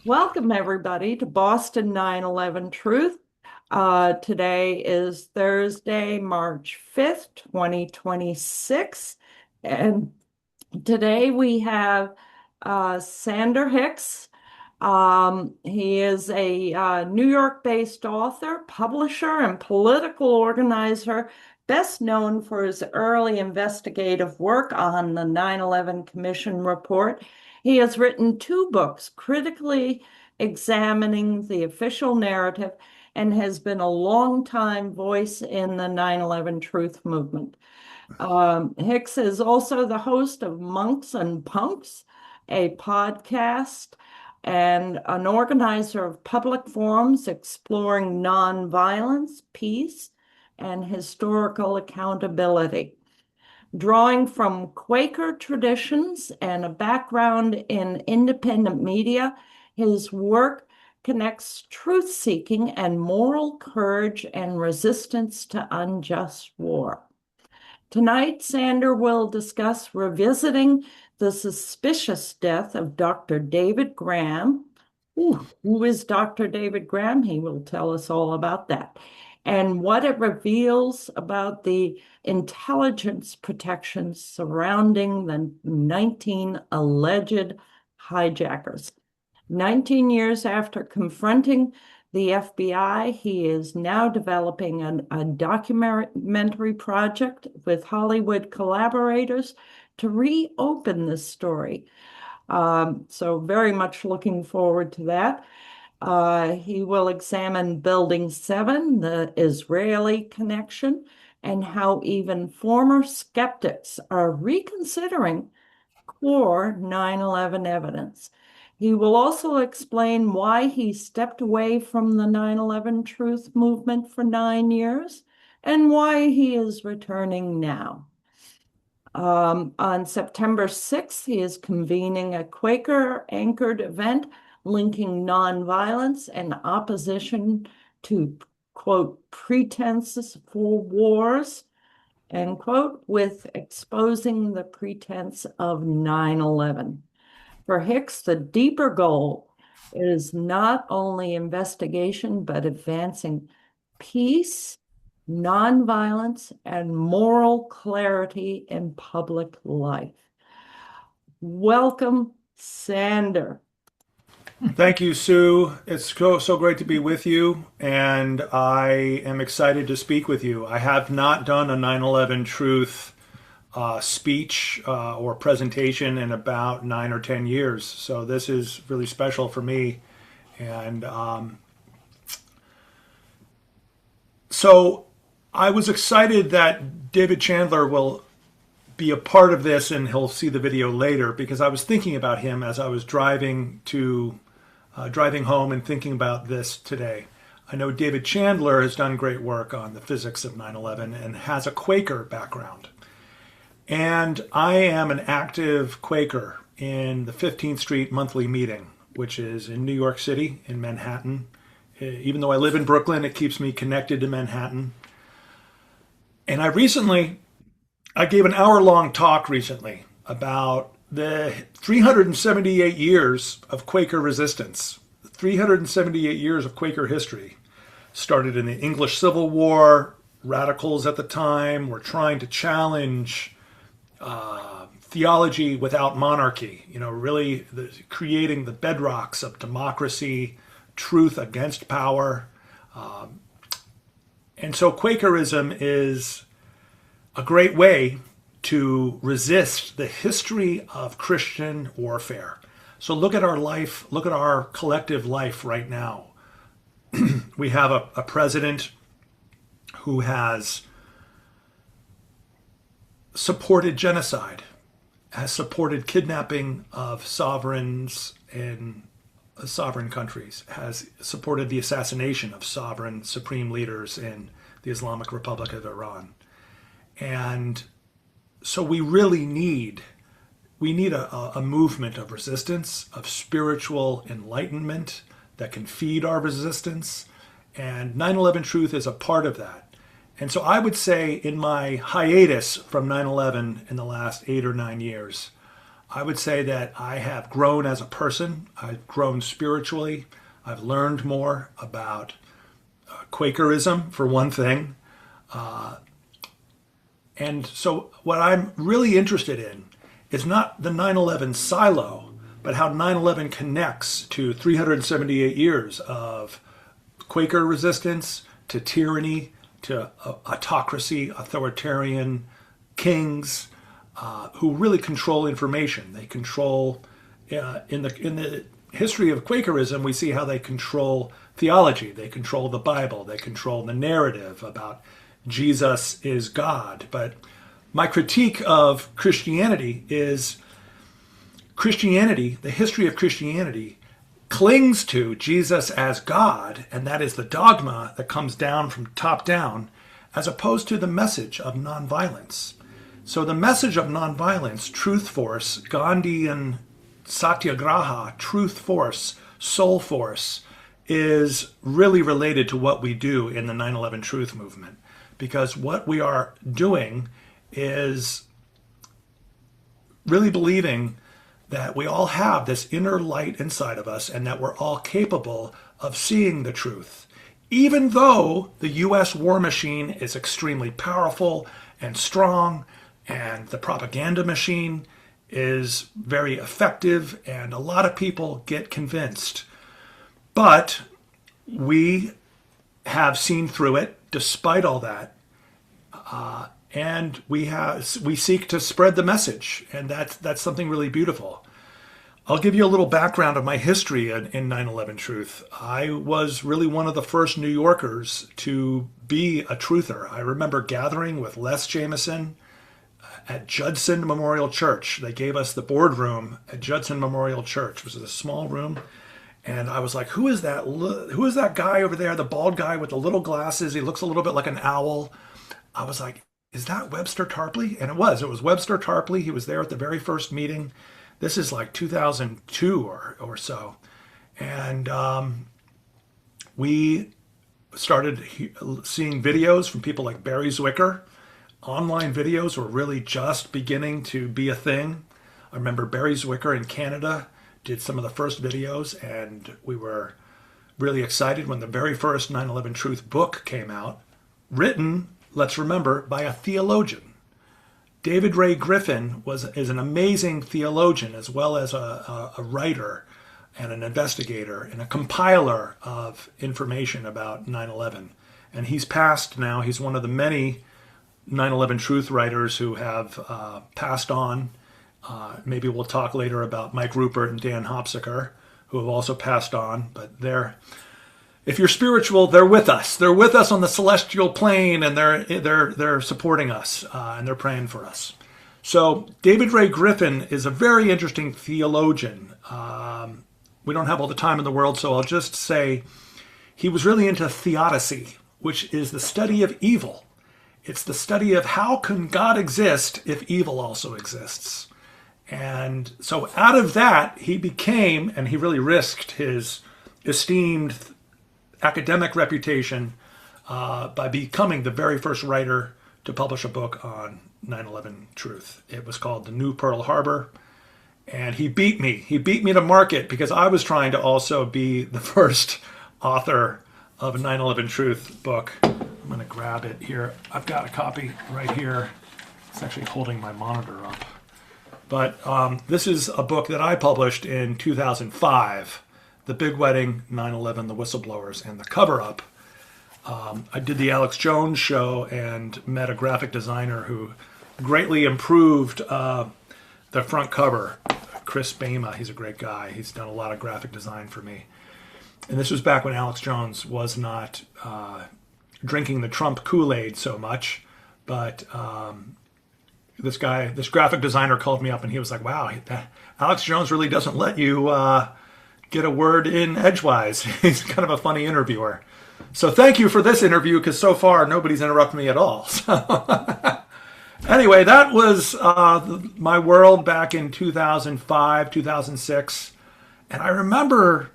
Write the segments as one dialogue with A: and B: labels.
A: Welcome, everybody, to Boston 9/11 Truth. Today is Thursday, March 5th, 2026. And today we have Sander Hicks. He is a New York-based author, publisher, and political organizer, best known for his early investigative work on the 9/11 Commission report. He has written two books critically examining the official narrative and has been a longtime voice in the 9/11 truth movement. Hicks is also the host of Monks and Punks, a podcast, and an organizer of public forums exploring nonviolence, peace, and historical accountability. Drawing from Quaker traditions and a background in independent media, his work connects truth-seeking and moral courage and resistance to unjust war. Tonight, Sander will discuss revisiting the suspicious death of Dr. David Graham. Who is Dr. David Graham? He will tell us all about that, and what it reveals about the intelligence protections surrounding the 19 alleged hijackers. 19 years after confronting the FBI, he is now developing a documentary project with Hollywood collaborators to reopen this story. So very much looking forward to that. He will examine Building 7, the Israeli connection, and how even former skeptics are reconsidering core 9/11 evidence. He will also explain why he stepped away from the 9/11 truth movement for 9 years and why he is returning now. On September 6th, he is convening a Quaker-anchored event linking nonviolence and opposition to, quote, pretenses for wars, end quote, with exposing the pretense of 9/11. For Hicks, the deeper goal is not only investigation, but advancing peace, nonviolence, and moral clarity in public life. Welcome, Sander.
B: Thank you, Sue. It's so great to be with you, and I am excited to speak with you. I have not done a 9/11 truth speech or presentation in about 9 or 10 years, so this is really special for me. And so I was excited that David Chandler will be a part of this, and he'll see the video later, because I was thinking about him as I was driving home and thinking about this today. I know David Chandler has done great work on the physics of 9/11 and has a Quaker background. And I am an active Quaker in the 15th Street monthly meeting, which is in New York City, in Manhattan. Even though I live in Brooklyn, it keeps me connected to Manhattan. And I gave an hour-long talk recently about the 378 years of Quaker resistance, 378 years of Quaker history. Started in the English Civil War. Radicals at the time were trying to challenge theology without monarchy, really creating the bedrocks of democracy, truth against power. And so Quakerism is a great way to resist the history of Christian warfare. So look at our life, look at our collective life right now. We have a president who has supported genocide, has supported kidnapping of sovereigns in sovereign countries, has supported the assassination of sovereign supreme leaders in the Islamic Republic of Iran. And so we really need a movement of resistance, of spiritual enlightenment that can feed our resistance. And 9/11 Truth is a part of that. And so I would say in my hiatus from 9/11 in the last 8 or 9 years, I would say that I have grown as a person. I've grown spiritually. I've learned more about Quakerism, for one thing. And so, what I'm really interested in is not the 9/11 silo, but how 9/11 connects to 378 years of Quaker resistance, to tyranny, to autocracy, authoritarian kings who really control information. They control in the history of Quakerism. We see how they control theology. They control the Bible. They control the narrative about Jesus is God. But my critique of Christianity is Christianity, the history of Christianity, clings to Jesus as God, and that is the dogma that comes down from top down, as opposed to the message of nonviolence. So the message of nonviolence, truth force, Gandhian satyagraha, truth force, soul force, is really related to what we do in the 9/11 truth movement. Because what we are doing is really believing that we all have this inner light inside of us and that we're all capable of seeing the truth. Even though the US war machine is extremely powerful and strong, and the propaganda machine is very effective, and a lot of people get convinced. But we have seen through it despite all that. And we seek to spread the message, and that's something really beautiful. I'll give you a little background of my history in 9/11 Truth. I was really one of the first New Yorkers to be a truther. I remember gathering with Les Jameson at Judson Memorial Church. They gave us the boardroom at Judson Memorial Church, which is a small room. And I was like, who is that? Who is that guy over there, the bald guy with the little glasses? He looks a little bit like an owl. I was like, is that Webster Tarpley? And it was Webster Tarpley. He was there at the very first meeting. This is like 2002 or so. And we started seeing videos from people like Barry Zwicker. Online videos were really just beginning to be a thing. I remember Barry Zwicker in Canada did some of the first videos, and we were really excited when the very first 9/11 Truth book came out, written, let's remember, by a theologian. David Ray Griffin is an amazing theologian, as well as a writer and an investigator and a compiler of information about 9/11. And he's passed now. He's one of the many 9/11 Truth writers who have passed on. Maybe we'll talk later about Mike Rupert and Dan Hopsiker, who have also passed on. But if you're spiritual, they're with us. They're with us on the celestial plane, and they're supporting us, and they're praying for us. So David Ray Griffin is a very interesting theologian. We don't have all the time in the world, so I'll just say he was really into theodicy, which is the study of evil. It's the study of how can God exist if evil also exists. And so out of that, he became, and he really risked his esteemed academic reputation by becoming the very first writer to publish a book on 9/11 Truth. It was called The New Pearl Harbor. And he beat me. He beat me to market because I was trying to also be the first author of a 9/11 Truth book. I'm going to grab it here. I've got a copy right here. It's actually holding my monitor up. But this is a book that I published in 2005, The Big Wedding, 9/11, The Whistleblowers, and the Cover-Up. I did the Alex Jones show and met a graphic designer who greatly improved the front cover. Chris Bama, he's a great guy. He's done a lot of graphic design for me. And this was back when Alex Jones was not drinking the Trump Kool-Aid so much. But this graphic designer called me up and he was like, wow, Alex Jones really doesn't let you get a word in edgewise. He's kind of a funny interviewer. So thank you for this interview, because so far nobody's interrupted me at all. So anyway, that was my world back in 2005, 2006. And I remember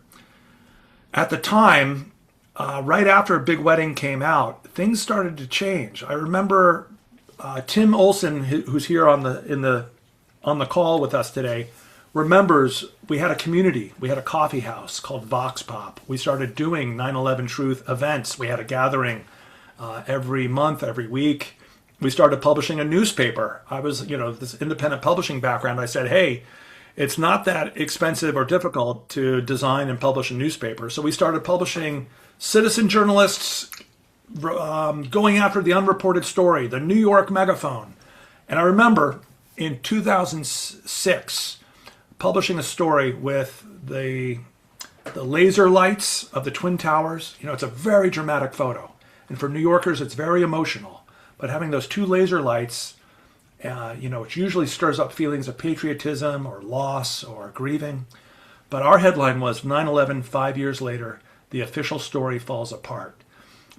B: at the time, right after Big Wedding came out, things started to change. I remember Tim Olson, who's here in the on the call with us today remembers we had a community. We had a coffee house called Vox Pop. We started doing 9/11 Truth events. We had a gathering every month, every week. We started publishing a newspaper. I was, this independent publishing background. I said, hey, it's not that expensive or difficult to design and publish a newspaper. So we started publishing citizen journalists going after the unreported story, the New York Megaphone. And I remember in 2006 publishing a story with the laser lights of the Twin Towers. It's a very dramatic photo. And for New Yorkers, it's very emotional. But having those two laser lights, it usually stirs up feelings of patriotism or loss or grieving. But our headline was 9/11, 5 years later, the official story falls apart.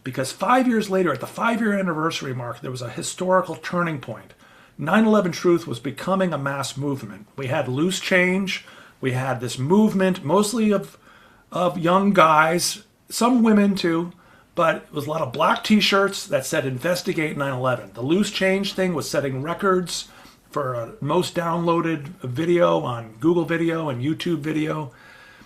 B: Because 5 years later, at the 5-year anniversary mark, there was a historical turning point. 9/11 Truth was becoming a mass movement. We had loose change. We had this movement, mostly of young guys, some women too, but it was a lot of black t-shirts that said investigate 9/11. The loose change thing was setting records for most downloaded video on Google Video and YouTube Video.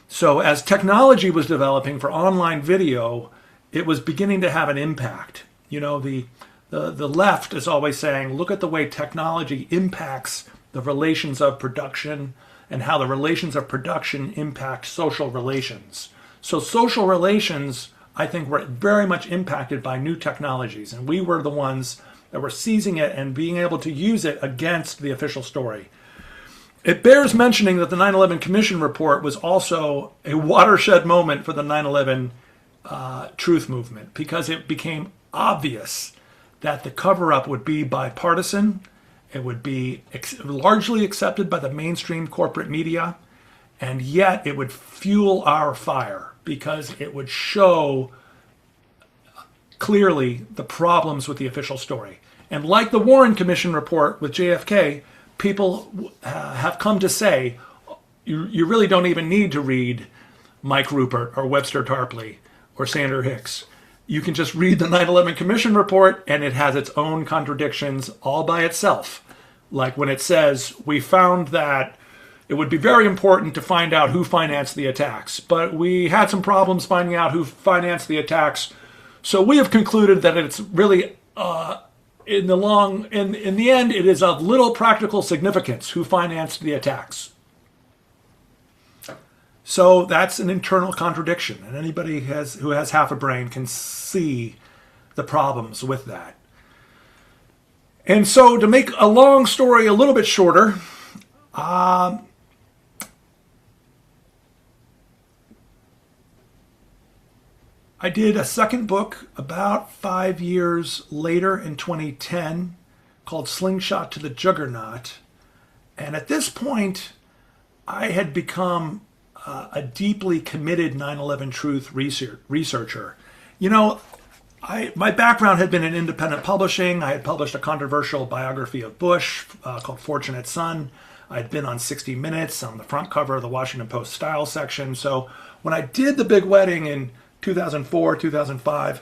B: So as technology was developing for online video, it was beginning to have an impact. The left is always saying, look at the way technology impacts the relations of production and how the relations of production impact social relations. So social relations, I think, were very much impacted by new technologies, and we were the ones that were seizing it and being able to use it against the official story. It bears mentioning that the 9/11 Commission report was also a watershed moment for the 9/11 truth movement, because it became obvious that the cover-up would be bipartisan. It would be largely accepted by the mainstream corporate media, and yet it would fuel our fire because it would show clearly the problems with the official story. And like the Warren Commission report with JFK, people have come to say, you really don't even need to read Mike Rupert or Webster Tarpley or Sandra Hicks. You can just read the 9/11 Commission report, and it has its own contradictions all by itself. Like when it says, we found that it would be very important to find out who financed the attacks, but we had some problems finding out who financed the attacks. So we have concluded that it's really, in the end, it is of little practical significance who financed the attacks. So that's an internal contradiction, and anybody who has half a brain can see the problems with that. And so to make a long story a little bit shorter, I did a second book about 5 years later in 2010 called Slingshot to the Juggernaut. And at this point, I had become a deeply committed 9/11 truth researcher. My background had been in independent publishing. I had published a controversial biography of Bush called Fortunate Son. I had been on 60 Minutes on the front cover of the Washington Post style section. So when I did The Big Wedding in 2004, 2005,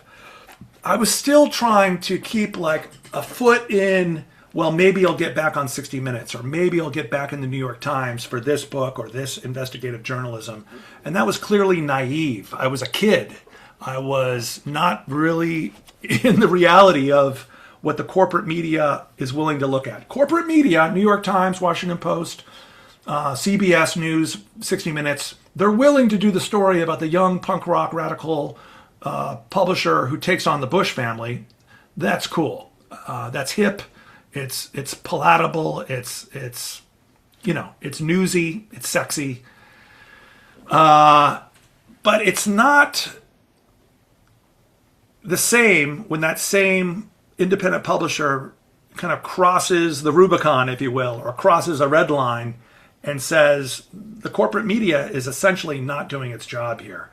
B: I was still trying to keep like a foot in, well, maybe I'll get back on 60 Minutes, or maybe I'll get back in the New York Times for this book or this investigative journalism. And that was clearly naive. I was a kid. I was not really in the reality of what the corporate media is willing to look at. Corporate media, New York Times, Washington Post, CBS News, 60 Minutes, they're willing to do the story about the young punk rock radical publisher who takes on the Bush family. That's cool. That's hip. It's palatable. It's newsy. It's sexy. But it's not the same when that same independent publisher kind of crosses the Rubicon, if you will, or crosses a red line and says the corporate media is essentially not doing its job here.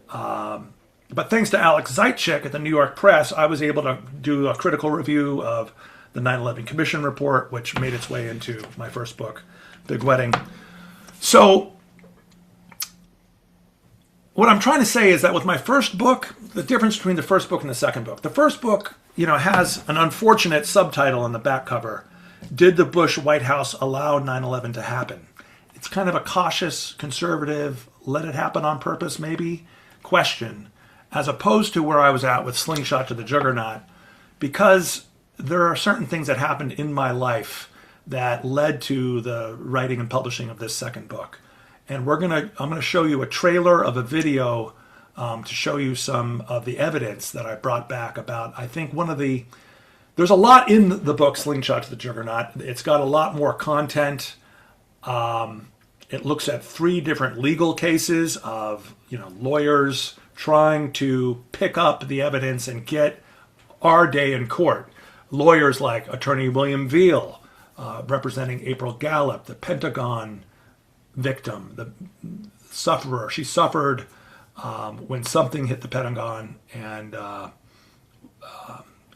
B: But thanks to Alex Zaitchik at the New York Press, I was able to do a critical review of the 9/11 Commission report, which made its way into my first book, Big Wedding. So what I'm trying to say is that with my first book, the difference between the first book and the second book, the first book, has an unfortunate subtitle on the back cover. Did the Bush White House allow 9/11 to happen? It's kind of a cautious, conservative, let it happen on purpose maybe question, as opposed to where I was at with Slingshot to the Juggernaut, because there are certain things that happened in my life that led to the writing and publishing of this second book. And I'm gonna show you a trailer of a video to show you some of the evidence that I brought back about, I think there's a lot in the book Slingshot to the Juggernaut. It's got a lot more content. It looks at 3 different legal cases of lawyers trying to pick up the evidence and get our day in court. Lawyers like Attorney William Veal, representing April Gallup, the Pentagon victim, the sufferer. She suffered when something hit the Pentagon, and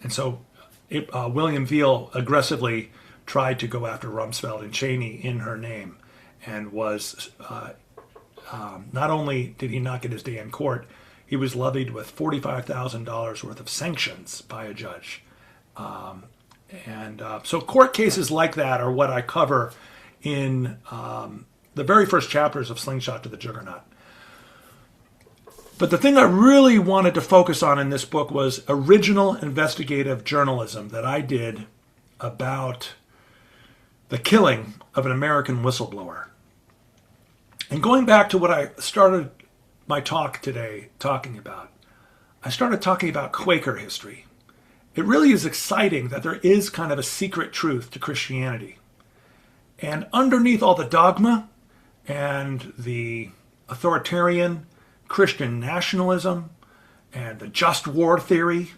B: so William Veal aggressively tried to go after Rumsfeld and Cheney in her name, and was not only did he not get his day in court, he was levied with $45,000 worth of sanctions by a judge. So court cases like that are what I cover in the very first chapters of Slingshot to the Juggernaut. But the thing I really wanted to focus on in this book was original investigative journalism that I did about the killing of an American whistleblower. And going back to what I started my talk today talking about, I started talking about Quaker history. It really is exciting that there is kind of a secret truth to Christianity. And underneath all the dogma and the authoritarian Christian nationalism and the just war theory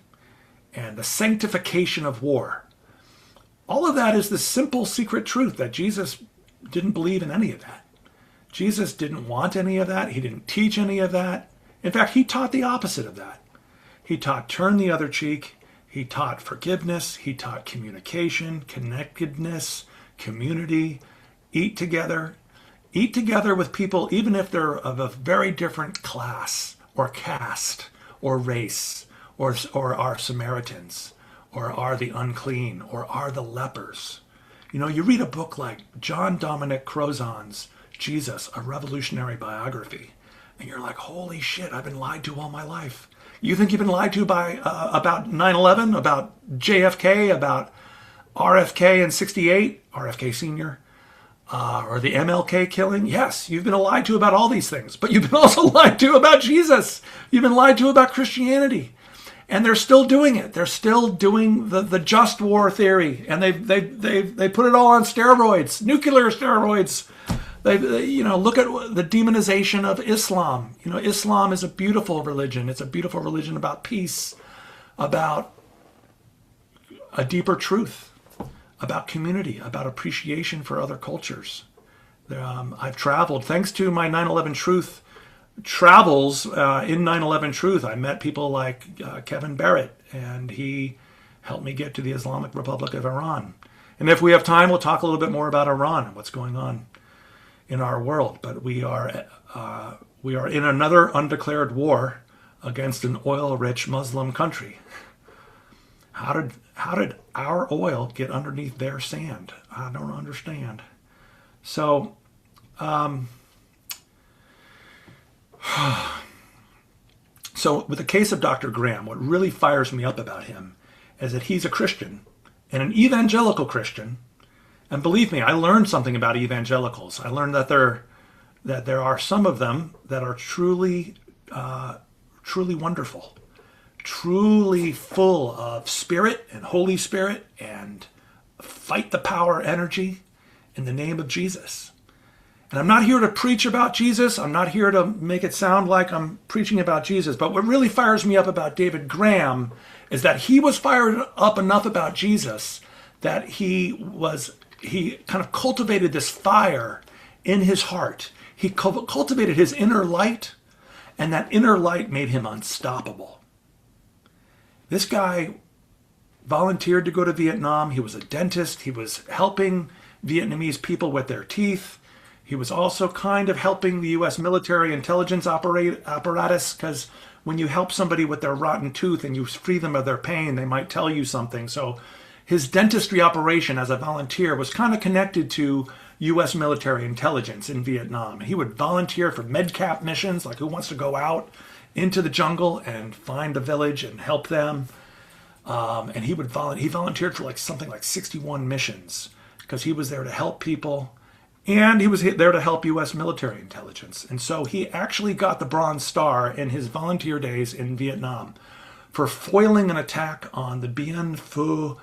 B: and the sanctification of war, all of that is the simple secret truth that Jesus didn't believe in any of that. Jesus didn't want any of that. He didn't teach any of that. In fact, he taught the opposite of that. He taught turn the other cheek. He taught forgiveness. He taught communication, connectedness, community, eat together with people, even if they're of a very different class or caste or race or are Samaritans or are the unclean or are the lepers. You read a book like John Dominic Crozon's Jesus, a revolutionary biography, and you're like, holy shit, I've been lied to all my life. You think you've been lied to by about 9/11, about JFK, about RFK in 68, RFK Sr., or the MLK killing? Yes, you've been lied to about all these things, but you've been also lied to about Jesus. You've been lied to about Christianity. And they're still doing it. They're still doing the just war theory, and they put it all on steroids, nuclear steroids. They look at the demonization of Islam. Islam is a beautiful religion. It's a beautiful religion about peace, about a deeper truth, about community, about appreciation for other cultures. I've traveled, thanks to my 9/11 Truth travels in 9/11 Truth. I met people like Kevin Barrett, and he helped me get to the Islamic Republic of Iran. And if we have time, we'll talk a little bit more about Iran and what's going on in our world. But we are in another undeclared war against an oil-rich Muslim country. How did our oil get underneath their sand? I don't understand. So, with the case of Dr. Graham, what really fires me up about him is that he's a Christian and an evangelical Christian. And believe me, I learned something about evangelicals. I learned that there are some of them that are truly wonderful, truly full of Spirit and Holy Spirit, and fight the power energy in the name of Jesus. And I'm not here to preach about Jesus. I'm not here to make it sound like I'm preaching about Jesus. But what really fires me up about David Graham is that he was fired up enough about Jesus that he kind of cultivated this fire in his heart. He cultivated his inner light, and that inner light made him unstoppable. This guy volunteered to go to Vietnam. He was a dentist. He was helping Vietnamese people with their teeth. He was also kind of helping the U.S. military intelligence apparatus, because when you help somebody with their rotten tooth and you free them of their pain, they might tell you something. So his dentistry operation as a volunteer was kind of connected to U.S. military intelligence in Vietnam. He would volunteer for medcap missions, like who wants to go out into the jungle and find a village and help them. And he volunteered for like something like 61 missions because he was there to help people, and he was there to help U.S. military intelligence. And so he actually got the Bronze Star in his volunteer days in Vietnam for foiling an attack on the Bien Phu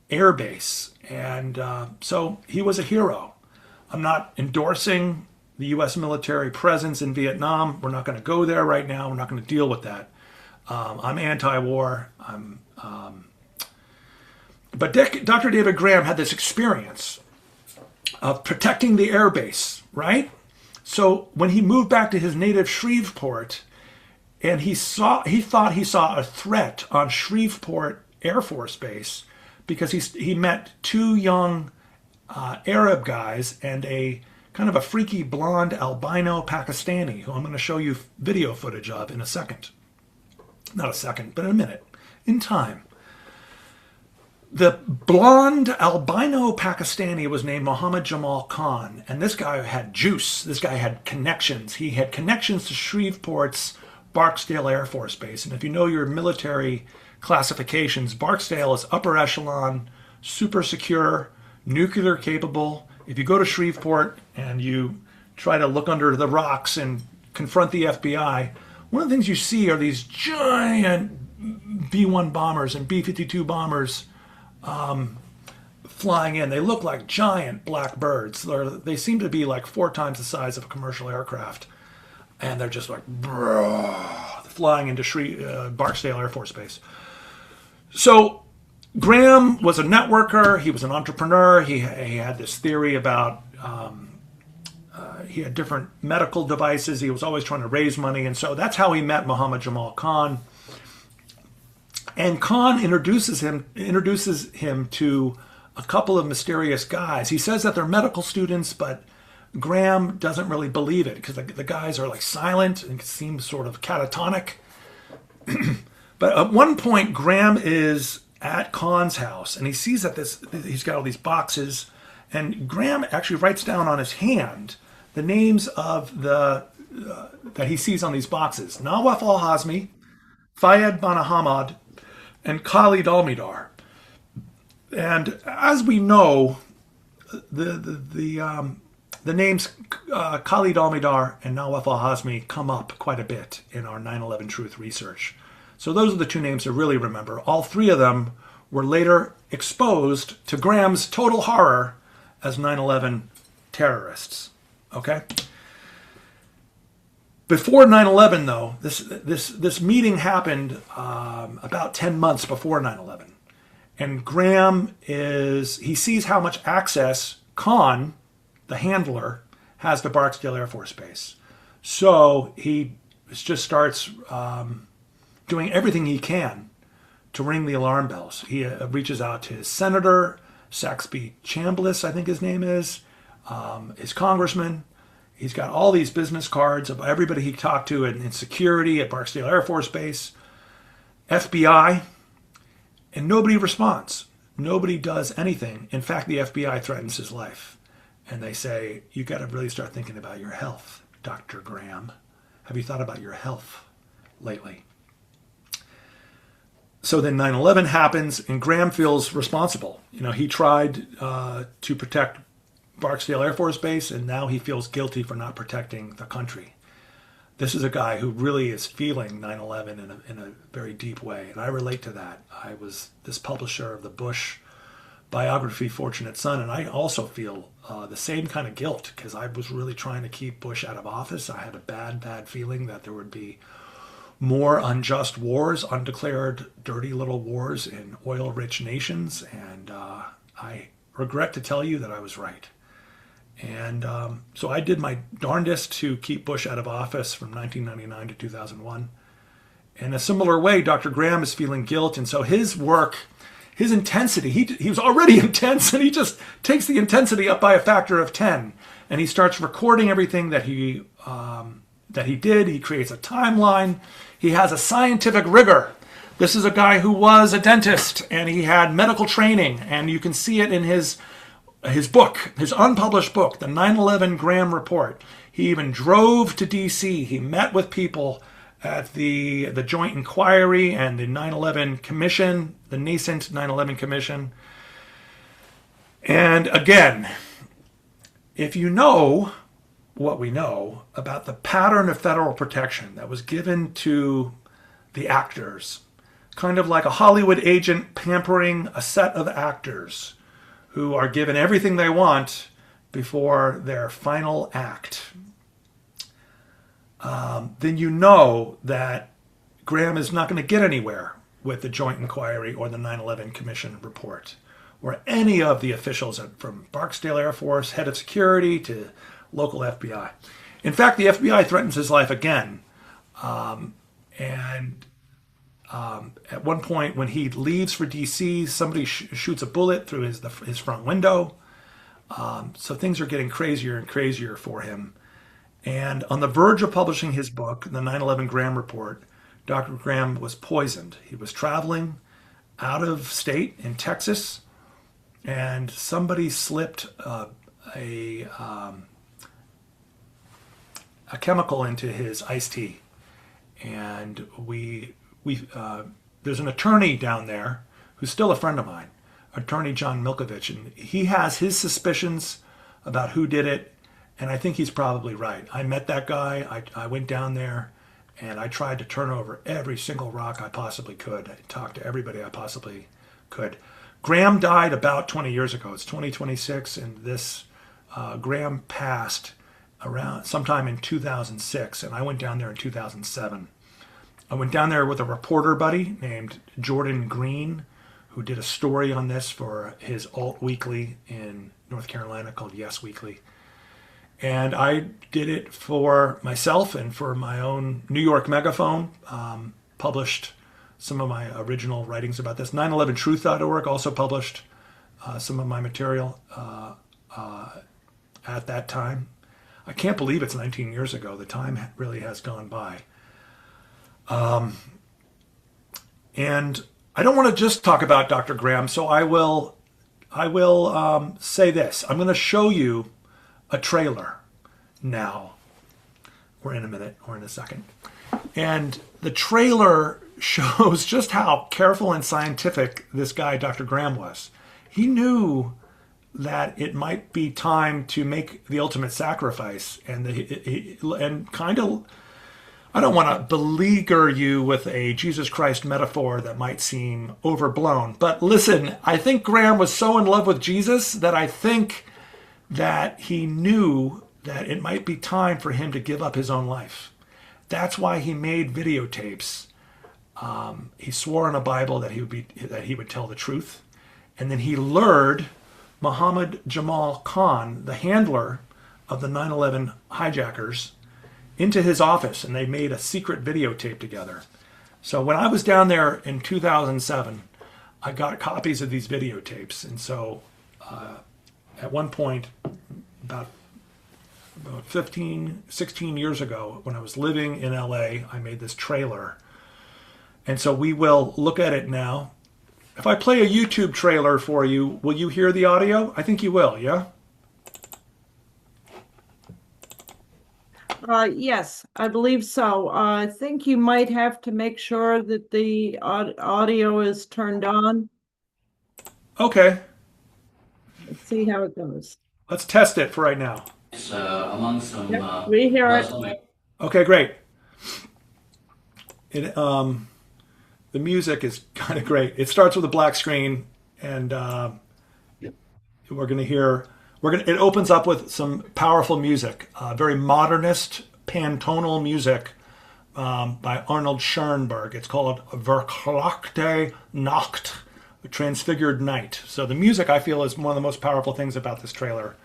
B: air base. And so he was a hero. I'm not endorsing the U.S. military presence in Vietnam. We're not going to go there right now. We're not going to deal with that. I'm anti-war. But Dr. David Graham had this experience of protecting the air base, right? So when he moved back to his native Shreveport, and he thought he saw a threat on Shreveport Air Force Base because he met two young Arab guys and a kind of a freaky blonde albino Pakistani who I'm going to show you video footage of in a second. Not a second, but in a minute. In time. The blonde albino Pakistani was named Muhammad Jamal Khan, and this guy had juice. This guy had connections. He had connections to Shreveport's Barksdale Air Force Base. And if you know your military classifications, Barksdale is upper echelon, super secure, nuclear capable. If you go to Shreveport and you try to look under the rocks and confront the FBI, one of the things you see are these giant B-1 bombers and B-52 bombers flying in. They look like giant black birds. They seem to be like 4 times the size of a commercial aircraft. And they're just like flying into Barksdale Air Force Base. So Graham was a networker. He was an entrepreneur. He had this theory about he had different medical devices. He was always trying to raise money. And so that's how he met Muhammad Jamal Khan. And Khan introduces him to a couple of mysterious guys. He says that they're medical students, but Graham doesn't really believe it because the guys are like silent and seem sort of catatonic. But at one point, Graham is at Khan's house and he sees that he's got all these boxes, and Graham actually writes down on his hand the names of that he sees on these boxes: Nawaf al-Hazmi, Fayed Banahamad, and Khalid Almidar. And as we know, the names Khalid Almidar and Nawaf al-Hazmi come up quite a bit in our 9/11 Truth research. So those are the two names to really remember. All 3 of them were later exposed to Graham's total horror as 9/11 terrorists. Okay? Before 9/11, though, this meeting happened about 10 months before 9/11. And Graham he sees how much access Khan, the handler, has to Barksdale Air Force Base. So he just starts doing everything he can to ring the alarm bells. He reaches out to his senator, Saxby Chambliss, I think his name is, his congressman. He's got all these business cards of everybody he talked to in security at Barksdale Air Force Base, FBI, and nobody responds. Nobody does anything. In fact, the FBI threatens his life. And they say, you got to really start thinking about your health, Dr. Graham. Have you thought about your health lately? So then 9/11 happens, and Graham feels responsible. He tried to protect Barksdale Air Force Base, and now he feels guilty for not protecting the country. This is a guy who really is feeling 9/11 in a very deep way, and I relate to that. I was this publisher of the Bush biography, Fortunate Son, and I also feel the same kind of guilt because I was really trying to keep Bush out of office. I had a bad feeling that there would be more unjust wars, undeclared dirty little wars in oil-rich nations, and I regret to tell you that I was right. And so I did my darndest to keep Bush out of office from 1999 to 2001. In a similar way, Dr. Graham is feeling guilt, and so his work, his intensity, he was already intense, and he just takes the intensity up by a factor of 10, and he starts recording everything that he did. He creates a timeline. He has a scientific rigor This is a guy who was a dentist and he had medical training, and you can see it in his book, his unpublished book, the 9/11 Graham Report. He even drove to D.C. He met with people at the Joint Inquiry and the 9/11 Commission, the nascent 9/11 Commission. And again, if you know what we know about the pattern of federal protection that was given to the actors, kind of like a Hollywood agent pampering a set of actors who are given everything they want before their final act, then you know that Graham is not going to get anywhere with the Joint Inquiry or the 9/11 Commission report, or any of the officials from Barksdale Air Force, head of security, to local FBI. In fact, the FBI threatens his life again. And at one point, when he leaves for D.C., somebody shoots a bullet through his front window. So things are getting crazier and crazier for him. And on the verge of publishing his book, the 9/11 Graham Report, Dr. Graham was poisoned. He was traveling out of state in Texas, and somebody slipped a chemical into his iced tea. And there's an attorney down there who's still a friend of mine, Attorney John Milkovich, and he has his suspicions about who did it, and I think he's probably right. I met that guy. I went down there, and I tried to turn over every single rock I possibly could. I talked to everybody I possibly could. Graham died about 20 years ago. It's 2026, and this Graham passed around sometime in 2006, and I went down there in 2007. I went down there with a reporter buddy named Jordan Green, who did a story on this for his alt weekly in North Carolina called Yes Weekly. And I did it for myself and for my own New York megaphone, published some of my original writings about this. 911truth.org also published some of my material at that time. I can't believe it's 19 years ago. The time really has gone by. And I don't want to just talk about Dr. Graham, so I will say this. I'm going to show you a trailer now, or in a minute, or in a second. And the trailer shows just how careful and scientific this guy, Dr. Graham, was. He knew that it might be time to make the ultimate sacrifice, and kind of, I don't want to beleaguer you with a Jesus Christ metaphor that might seem overblown, but listen, I think Graham was so in love with Jesus that I think that he knew that it might be time for him to give up his own life. That's why he made videotapes. He swore in a Bible that he would tell the truth, and then he lured Muhammad Jamal Khan, the handler of the 9/11 hijackers, into his office, and they made a secret videotape together. So when I was down there in 2007, I got copies of these videotapes, and so at one point, about 15, 16 years ago, when I was living in LA, I made this trailer. And so we will look at it now. If I play a YouTube trailer for you, will you hear the audio? I think you will, yeah?
A: Yes, I believe so. I think you might have to make sure that the audio is turned on.
B: Okay.
A: Let's see how it goes.
B: Let's test it for right now.
C: It's among some
A: we hear
C: Muslim.
A: it.
B: Okay, great. The music is kind of great. It starts with a black screen, and we're going to hear. It opens up with some powerful music, very modernist, pantonal music by Arnold Schoenberg. It's called Verklagte Nacht, a transfigured night. So the music, I feel, is one of the most powerful things about this trailer.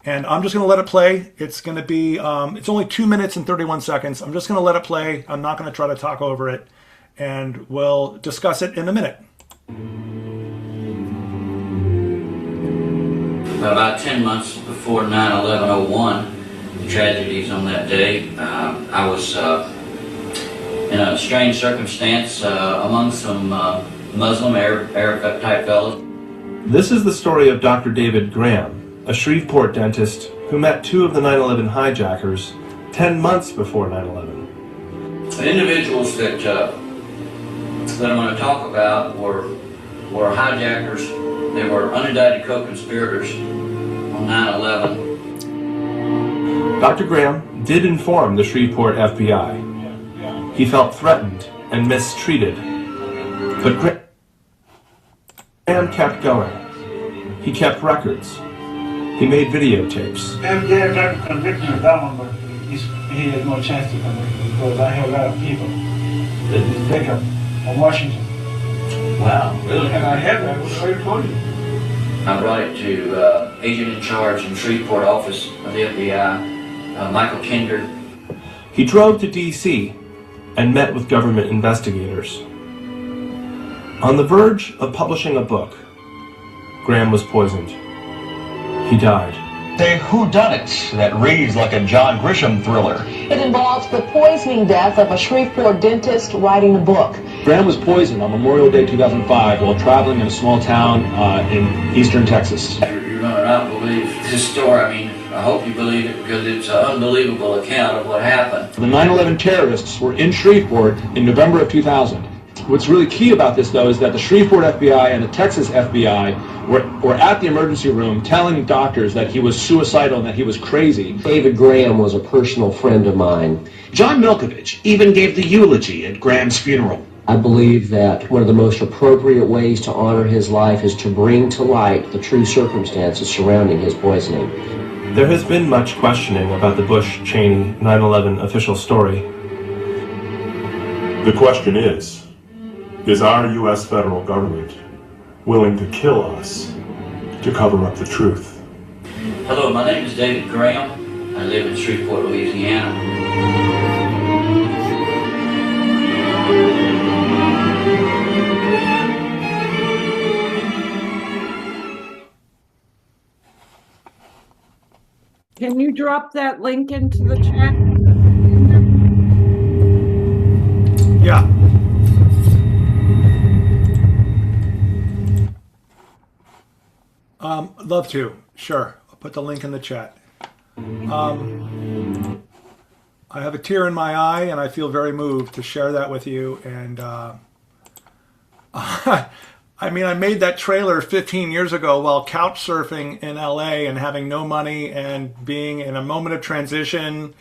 B: And I'm just going to let it play. It's going to be, it's only 2 minutes and 31 seconds. I'm just going to let it play. I'm not going to try to talk over it. And we'll discuss it in a minute.
C: About 10 months before 9/11/01, the tragedies on that day, I was in in a strange circumstance among some Muslim Arab type fellows.
D: This is the story of Dr. David Graham, a Shreveport dentist who met two of the 9/11 hijackers 10 months before 9/11.
C: The individuals that I'm going to talk about were hijackers. They were unindicted co-conspirators on 9/11.
D: Dr. Graham did inform the Shreveport FBI. He felt threatened and mistreated, but Graham kept going. He kept records. He made videotapes.
E: FBI tried to convict me of that one, but he had no chance to convict me because I had a lot of people that didn't pick up from Washington.
C: Wow, really?
E: And I had that, I already told you.
C: I brought it to agent in charge in the Shreveport office of the FBI, Michael Kinder.
D: He drove to D.C. and met with government investigators. On the verge of publishing a book, Graham was poisoned. He died.
F: A whodunit that reads like a John Grisham thriller.
G: It involves the poisoning death of a Shreveport dentist writing a book.
H: Graham was poisoned on Memorial Day 2005 while traveling in a small town in eastern Texas.
C: You're going to not believe this story. I mean, I hope you believe it because it's an unbelievable account of what happened.
H: The 9/11 terrorists were in Shreveport in November of 2000. What's really key about this, though, is that the Shreveport FBI and the Texas FBI were at the emergency room telling doctors that he was suicidal and that he was crazy.
I: David Graham was a personal friend of mine.
J: John Milkovich even gave the eulogy at Graham's funeral.
I: I believe that one of the most appropriate ways to honor his life is to bring to light the true circumstances surrounding his poisoning.
D: There has been much questioning about the Bush-Cheney 9/11 official story.
K: The question is our U.S. federal government willing to kill us to cover up the truth?
C: Hello, my name is David Graham. I live in Shreveport, Louisiana.
A: Can you drop that link into the chat?
B: Yeah. Love to. Sure. I'll put the link in the chat. I have a tear in my eye, and I feel very moved to share that with you. And I mean, I made that trailer 15 years ago while couch surfing in LA and having no money and being in a moment of transition,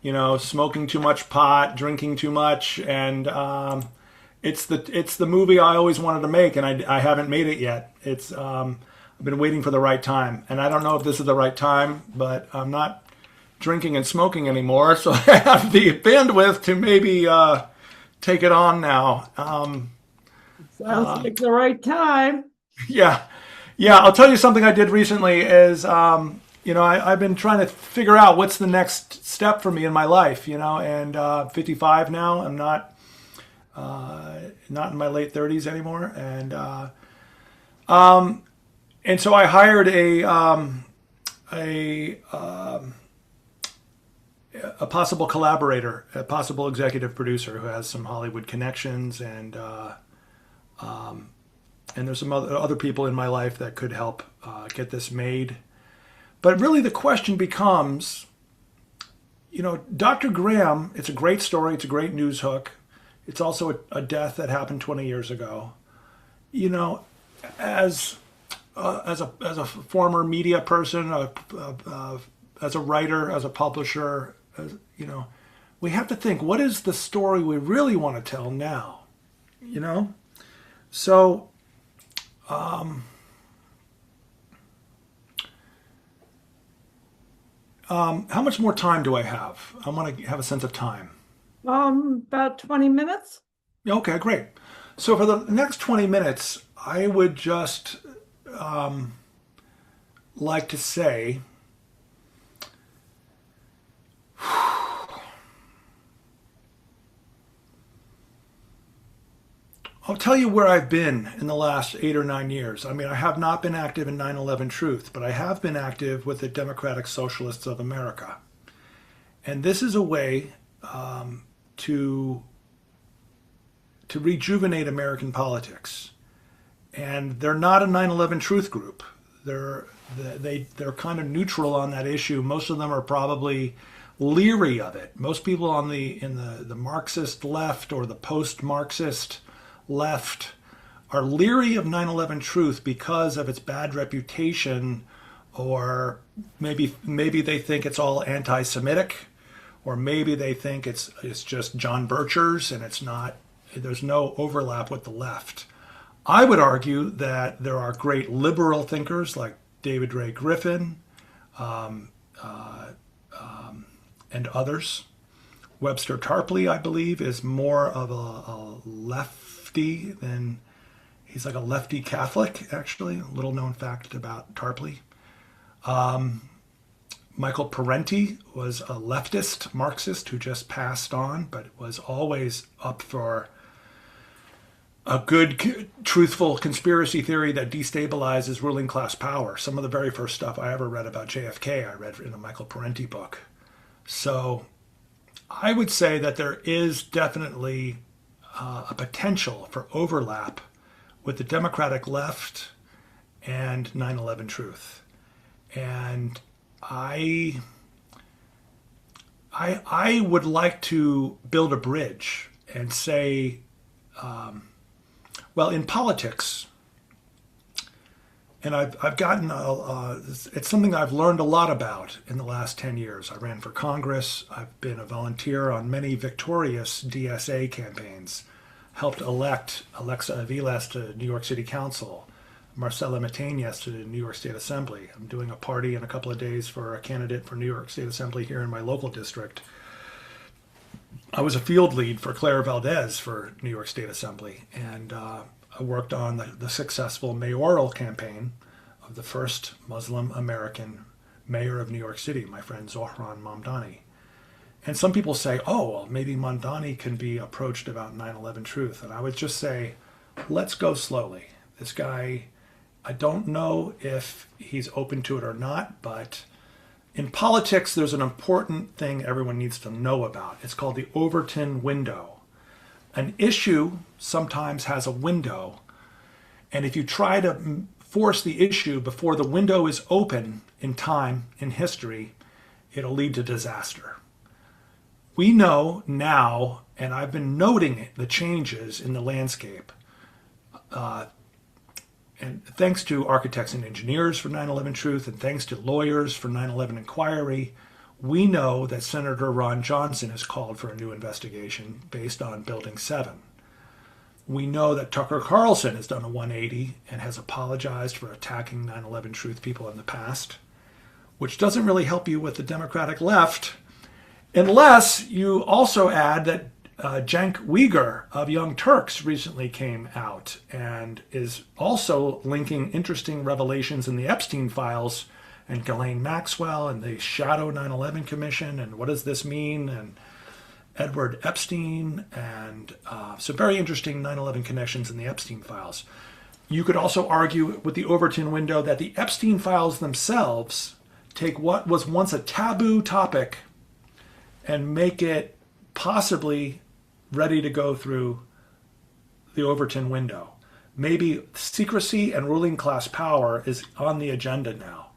B: you know, smoking too much pot, drinking too much. And it's the movie I always wanted to make, and I haven't made it yet. I've been waiting for the right time, and I don't know if this is the right time, but I'm not drinking and smoking anymore, so I have the bandwidth to maybe take it on now.
A: Sounds like the right time.
B: Yeah. I'll tell you something I did recently is, I've been trying to figure out what's the next step for me in my life, and 55 now. I'm not in my late 30s anymore, and so I hired a possible collaborator, a possible executive producer who has some Hollywood connections, and there's some other people in my life that could help get this made. But really the question becomes, Dr. Graham, it's a great story, it's a great news hook. It's also a death that happened 20 years ago. As a former media person, as a writer, as a publisher, we have to think, what is the story we really want to tell now? So, how much more time do I have? I want to have a sense of time.
A: About 20 minutes.
B: Okay, great. So for the next 20 minutes, I would just like to say, I'll tell you where I've been in the last 8 or 9 years. I mean, I have not been active in 9/11 Truth, but I have been active with the Democratic Socialists of America. And this is a way to to rejuvenate American politics. And they're not a 9/11 truth group. They're kind of neutral on that issue. Most of them are probably leery of it. Most people in the Marxist left or the post-Marxist left are leery of 9/11 truth because of its bad reputation, or maybe they think it's all anti-Semitic, or maybe they think it's just John Birchers and it's not. There's no overlap with the left. I would argue that there are great liberal thinkers like David Ray Griffin and others. Webster Tarpley, I believe, is more of a lefty than, he's like a lefty Catholic, actually. A little known fact about Tarpley. Michael Parenti was a leftist Marxist who just passed on, but was always up for a good, truthful conspiracy theory that destabilizes ruling class power. Some of the very first stuff I ever read about JFK, I read in a Michael Parenti book. So I would say that there is definitely a potential for overlap with the Democratic left and 9/11 truth. And I would like to build a bridge and say, well, in politics, and I've gotten, it's something I've learned a lot about in the last 10 years. I ran for Congress. I've been a volunteer on many victorious DSA campaigns, helped elect Alexa Aviles to New York City Council, Marcela Mateñas to the New York State Assembly. I'm doing a party in a couple of days for a candidate for New York State Assembly here in my local district. I was a field lead for Claire Valdez for New York State Assembly, and I worked on the successful mayoral campaign of the first Muslim American mayor of New York City, my friend Zohran Mamdani. And some people say, oh, well, maybe Mamdani can be approached about 9/11 truth. And I would just say, let's go slowly. This guy, I don't know if he's open to it or not, but in politics, there's an important thing everyone needs to know about. It's called the Overton window. An issue sometimes has a window, and if you try to force the issue before the window is open in time, in history, it'll lead to disaster. We know now, and I've been noting it, the changes in the landscape. And thanks to architects and engineers for 9/11 Truth, and thanks to lawyers for 9/11 Inquiry, we know that Senator Ron Johnson has called for a new investigation based on Building 7. We know that Tucker Carlson has done a 180 and has apologized for attacking 9/11 Truth people in the past, which doesn't really help you with the Democratic left, unless you also add that Cenk Uygur of Young Turks recently came out and is also linking interesting revelations in the Epstein files and Ghislaine Maxwell and the Shadow 9/11 Commission and what does this mean, and Edward Epstein, and some very interesting 9/11 connections in the Epstein files. You could also argue with the Overton window that the Epstein files themselves take what was once a taboo topic and make it possibly ready to go through the Overton window. Maybe secrecy and ruling class power is on the agenda now.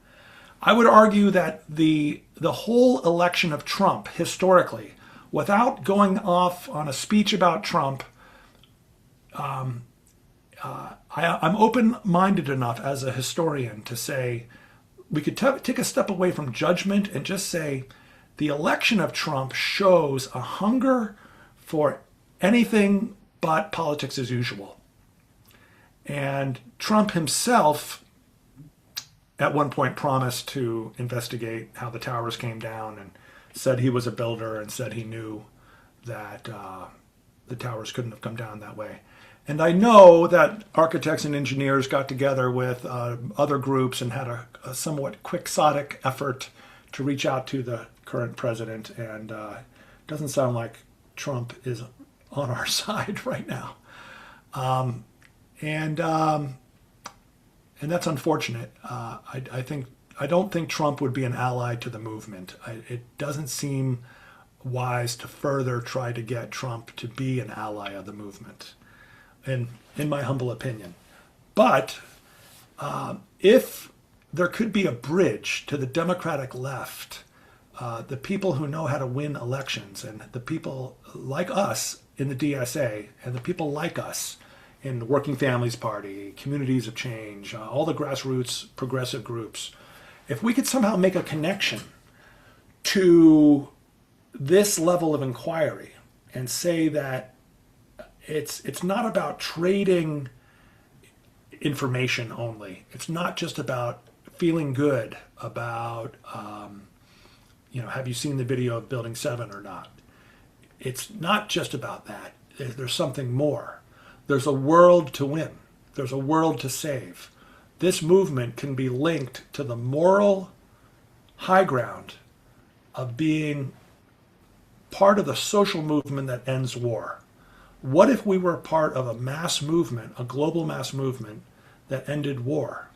B: I would argue that the whole election of Trump, historically, without going off on a speech about Trump, I'm open-minded enough as a historian to say we could take a step away from judgment and just say the election of Trump shows a hunger for anything but politics as usual. And Trump himself at one point promised to investigate how the towers came down and said he was a builder and said he knew that the towers couldn't have come down that way. And I know that architects and engineers got together with other groups and had a somewhat quixotic effort to reach out to the current president, and it doesn't sound like Trump is on our side right now. And that's unfortunate. I don't think Trump would be an ally to the movement. It doesn't seem wise to further try to get Trump to be an ally of the movement. in my humble opinion. But if there could be a bridge to the Democratic left, the people who know how to win elections, and the people like us in the DSA, and the people like us in the Working Families Party, Communities of Change, all the grassroots progressive groups, if we could somehow make a connection to this level of inquiry and say that it's not about trading information only. It's not just about feeling good about, have you seen the video of Building 7 or not? It's not just about that. There's something more. There's a world to win. There's a world to save. This movement can be linked to the moral high ground of being part of the social movement that ends war. What if we were part of a mass movement, a global mass movement that ended war?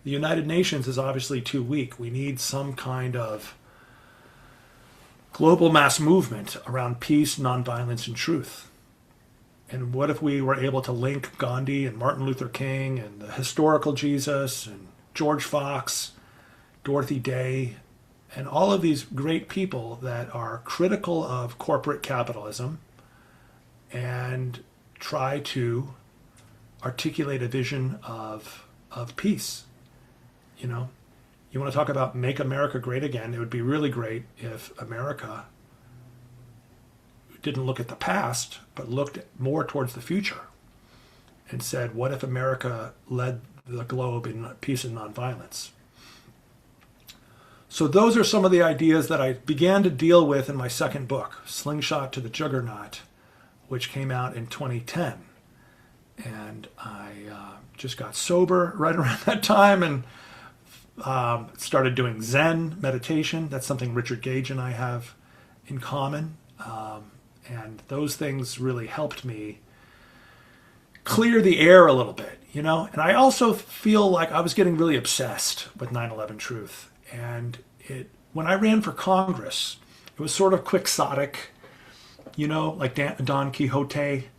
B: The United Nations is obviously too weak. We need some kind of global mass movement around peace, nonviolence, and truth. And what if we were able to link Gandhi and Martin Luther King and the historical Jesus and George Fox, Dorothy Day, and all of these great people that are critical of corporate capitalism and try to articulate a vision of peace. You want to talk about make America great again. It would be really great if America didn't look at the past, but looked more towards the future and said, what if America led the globe in peace and nonviolence? So those are some of the ideas that I began to deal with in my second book, Slingshot to the Juggernaut, which came out in 2010. And I just got sober right around that time and started doing Zen meditation. That's something Richard Gage and I have in common. And those things really helped me clear the air a little bit, And I also feel like I was getting really obsessed with 9/11 truth. And when I ran for Congress, it was sort of quixotic, like Don Quixote.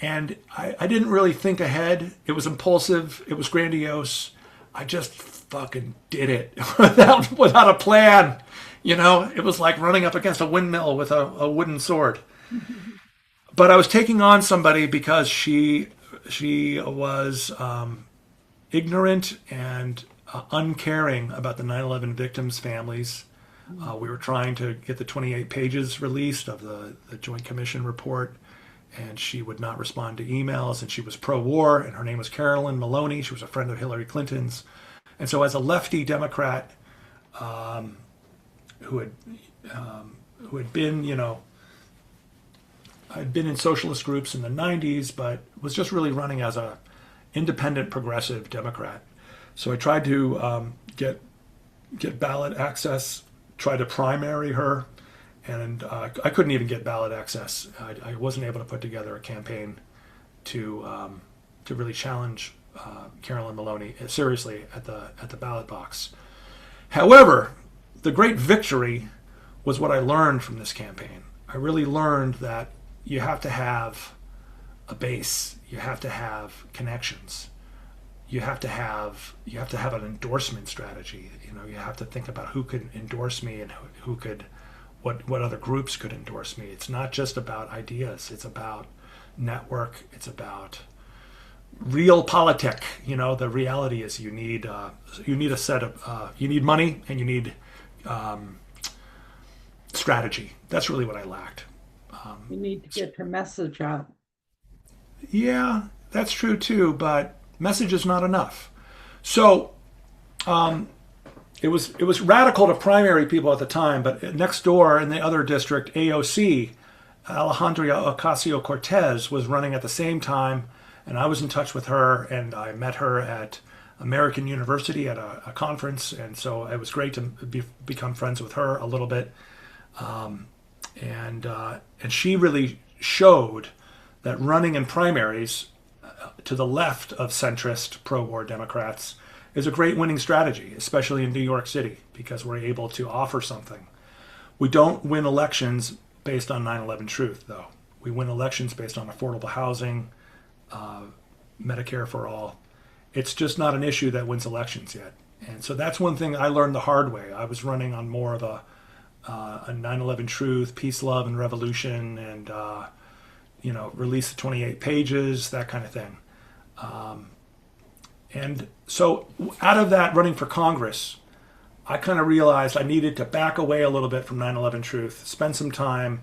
B: And I didn't really think ahead. It was impulsive. It was grandiose. I just fucking did it without a plan. It was like running up against a windmill with a wooden sword. But I was taking on somebody because she was ignorant and uncaring about the 9/11 victims' families. We were trying to get the 28 pages released of the Joint Commission report, and she would not respond to emails, and she was pro-war, and her name was Carolyn Maloney. She was a friend of Hillary Clinton's. And so as a lefty Democrat who had been, I'd been in socialist groups in the 90s, but was just really running as a independent progressive Democrat. So I tried to get ballot access, tried to primary her, and I couldn't even get ballot access. I wasn't able to put together a campaign to really challenge Carolyn Maloney seriously at the ballot box. However, the great victory was what I learned from this campaign. I really learned that you have to have a base. You have to have connections. You have to have an endorsement strategy. You have to think about who could endorse me and what other groups could endorse me. It's not just about ideas. It's about network. It's about real politic. The reality is you need a set of you need money and you need strategy. That's really what I lacked.
A: You need to get your message out.
B: Yeah, that's true too, but message is not enough. So it was radical to primary people at the time, but next door in the other district, AOC, Alejandra Ocasio-Cortez, was running at the same time, and I was in touch with her, and I met her at American University at a conference, and so it was great to become friends with her a little bit. And she really showed that running in primaries to the left of centrist pro-war Democrats is a great winning strategy, especially in New York City, because we're able to offer something. We don't win elections based on 9/11 truth, though. We win elections based on affordable housing, Medicare for all. It's just not an issue that wins elections yet. And so that's one thing I learned the hard way. I was running on more of a 9/11 truth, peace, love, and revolution, and release the 28 pages, that kind of thing. And so out of that running for Congress, I kind of realized I needed to back away a little bit from 9/11 truth, spend some time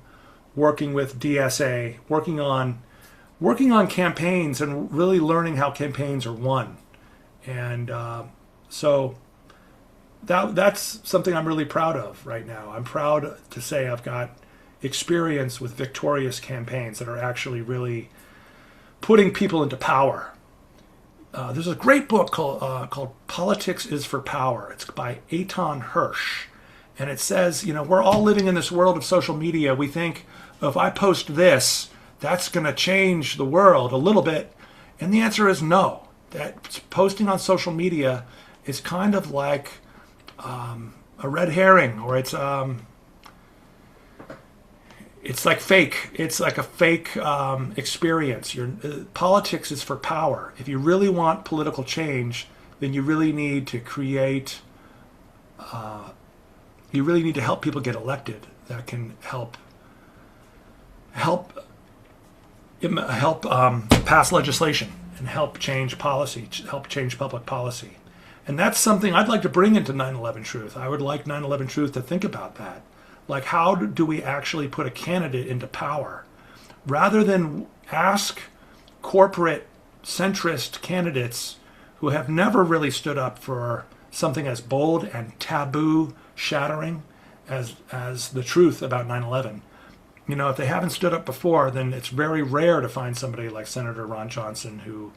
B: working with DSA, working on campaigns and really learning how campaigns are won. And so that's something I'm really proud of right now. I'm proud to say I've got experience with victorious campaigns that are actually really putting people into power. There's a great book called Politics is for Power. It's by Eitan Hirsch. And it says, we're all living in this world of social media. We think, if I post this, that's going to change the world a little bit. And the answer is no. That posting on social media is kind of like a red herring, or it's like fake. It's like a fake experience. Politics is for power. If you really want political change, then you really need to create. You really need to help people get elected. That can help pass legislation and help change policy, help change public policy. And that's something I'd like to bring into 9/11 Truth. I would like 9/11 Truth to think about that. Like, how do we actually put a candidate into power? Rather than ask corporate centrist candidates who have never really stood up for something as bold and taboo shattering as the truth about 9/11. If they haven't stood up before, then it's very rare to find somebody like Senator Ron Johnson who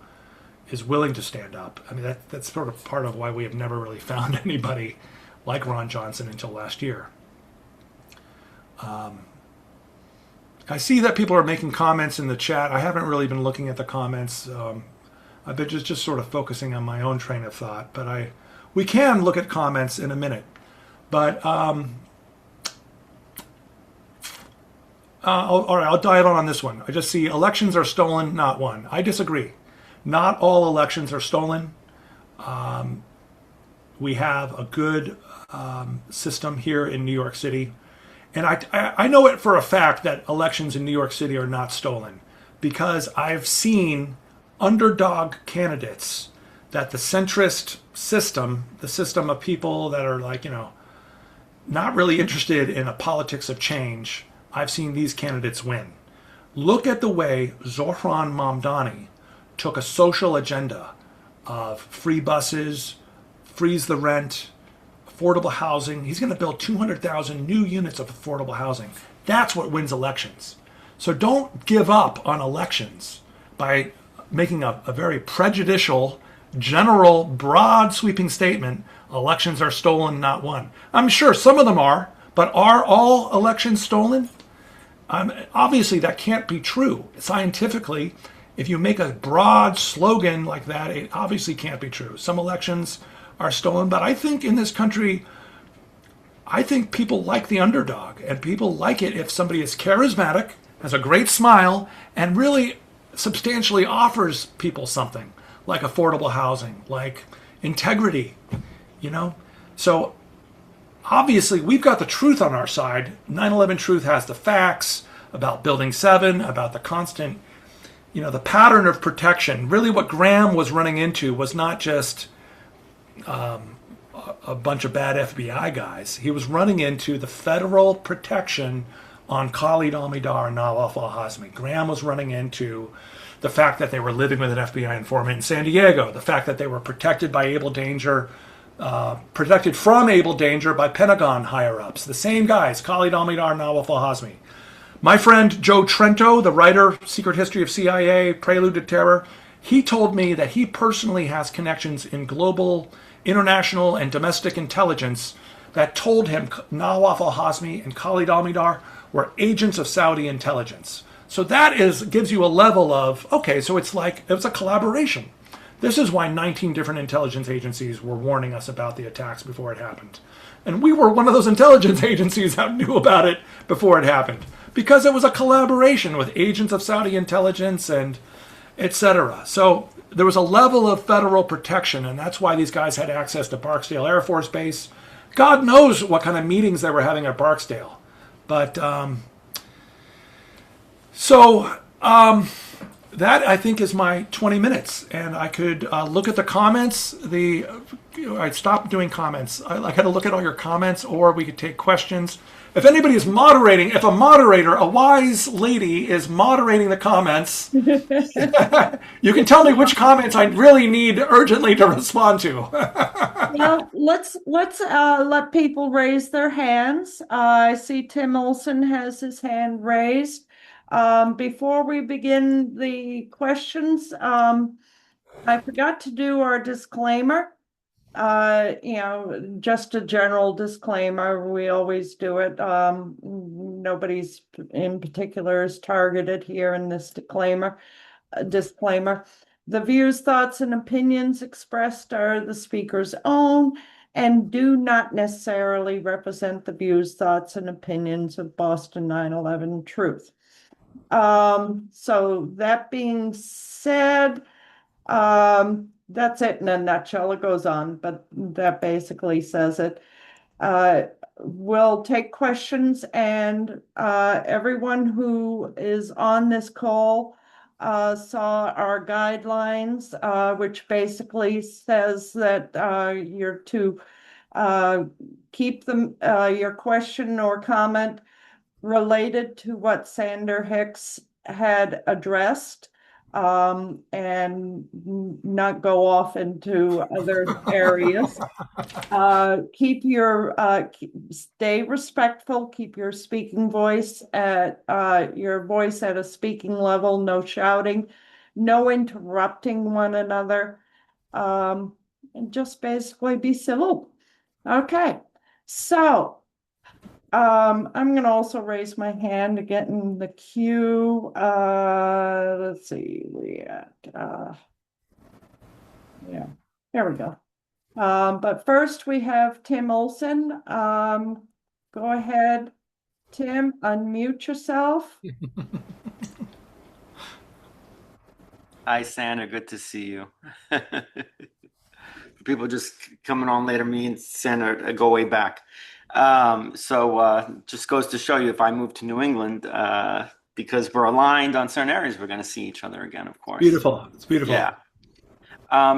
B: is willing to stand up. I mean, that's sort of part of why we have never really found anybody like Ron Johnson until last year. I see that people are making comments in the chat. I haven't really been looking at the comments. I've been just sort of focusing on my own train of thought. But we can look at comments in a minute. But all right, I'll dive on this one. I just see elections are stolen, not won. I disagree. Not all elections are stolen. We have a good system here in New York City. And I know it for a fact that elections in New York City are not stolen, because I've seen underdog candidates that the centrist system, the system of people that are not really interested in a politics of change, I've seen these candidates win. Look at the way Zohran Mamdani took a social agenda of free buses, freeze the rent, affordable housing. He's going to build 200,000 new units of affordable housing. That's what wins elections. So don't give up on elections by making a very prejudicial, general, broad sweeping statement, elections are stolen, not won. I'm sure some of them are, but are all elections stolen? Obviously, that can't be true. Scientifically, if you make a broad slogan like that, it obviously can't be true. Some elections are stolen, but I think in this country, I think people like the underdog, and people like it if somebody is charismatic, has a great smile, and really substantially offers people something like affordable housing, like integrity, So obviously, we've got the truth on our side. 9/11 Truth has the facts about Building 7, about the constant, the pattern of protection. Really what Graham was running into was not just a bunch of bad FBI guys. He was running into the federal protection on Khalid al-Mihdhar and Nawaf al-Hazmi. Graham was running into the fact that they were living with an FBI informant in San Diego, the fact that they were protected by protected from able danger by Pentagon higher-ups. The same guys, Khalid al-Mihdhar and Nawaf al-Hazmi. My friend Joe Trento, the writer, Secret History of CIA, Prelude to Terror, he told me that he personally has connections in global, international, and domestic intelligence that told him Nawaf al-Hazmi and Khalid al-Mihdhar were agents of Saudi intelligence. So that gives you a level of, okay, so it's a collaboration. This is why 19 different intelligence agencies were warning us about the attacks before it happened. And we were one of those intelligence agencies that knew about it before it happened, because it was a collaboration with agents of Saudi intelligence and etc. So there was a level of federal protection, and that's why these guys had access to Barksdale Air Force Base. God knows what kind of meetings they were having at Barksdale. But that, I think, is my 20 minutes. And I could look at the comments. I stopped doing comments. I had to look at all your comments, or we could take questions. If anybody is moderating, if a moderator, a wise lady, is moderating the comments, you can tell me which comments I really need urgently to respond to.
A: Well, let's let people raise their hands. I see Tim Olson has his hand raised. Before we begin the questions, I forgot to do our disclaimer. Just a general disclaimer. We always do it. Nobody's in particular is targeted here in this disclaimer. The views, thoughts, and opinions expressed are the speaker's own and do not necessarily represent the views, thoughts, and opinions of Boston 9/11 Truth. So that being said, that's it in a nutshell. It goes on, but that basically says it. We'll take questions, and everyone who is on this call saw our guidelines, which basically says that you're to keep your question or comment related to what Senator Hicks had addressed, and not go off into other areas. Stay respectful, keep your speaking voice at a speaking level, no shouting, no interrupting one another, and just basically be civil. Okay, so I'm going to also raise my hand to get in the queue. Let's see, yeah, there we go. But first we have Tim Olson. Go ahead, Tim, unmute yourself.
L: Hi, Sandra, good to see you. People just coming on later, me and Sandra go way back. Just goes to show you, if I move to New England, because we're aligned on certain areas, we're going to see each other again, of course.
B: Beautiful. It's beautiful.
L: Yeah. I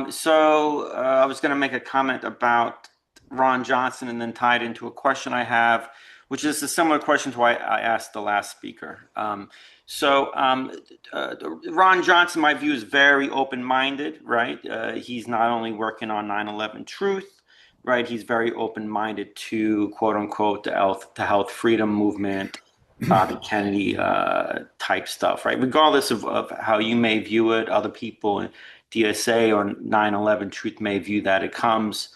L: was going to make a comment about Ron Johnson and then tie it into a question I have, which is a similar question to what I asked the last speaker. Ron Johnson, my view, is very open-minded, right? He's not only working on 9/11 Truth, right? He's very open-minded to, quote unquote, the health freedom movement, the Kennedy type stuff, right? Regardless of how you may view it, other people in DSA or 9/11 Truth may view that. It comes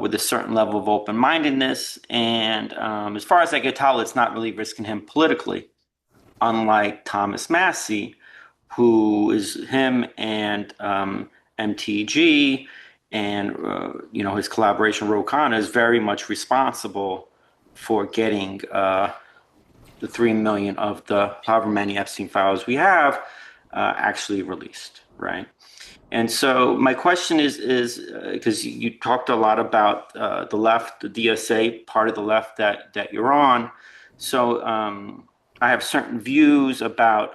L: with a certain level of open-mindedness. And as far as I can tell, it's not really risking him politically, unlike Thomas Massey, who is him and MTG, and his collaboration with O'Connor is very much responsible for getting the 3 million of the however many Epstein files we have actually released, right? And so my question is because you talked a lot about the left, the DSA part of the left that you're on. So I have certain views about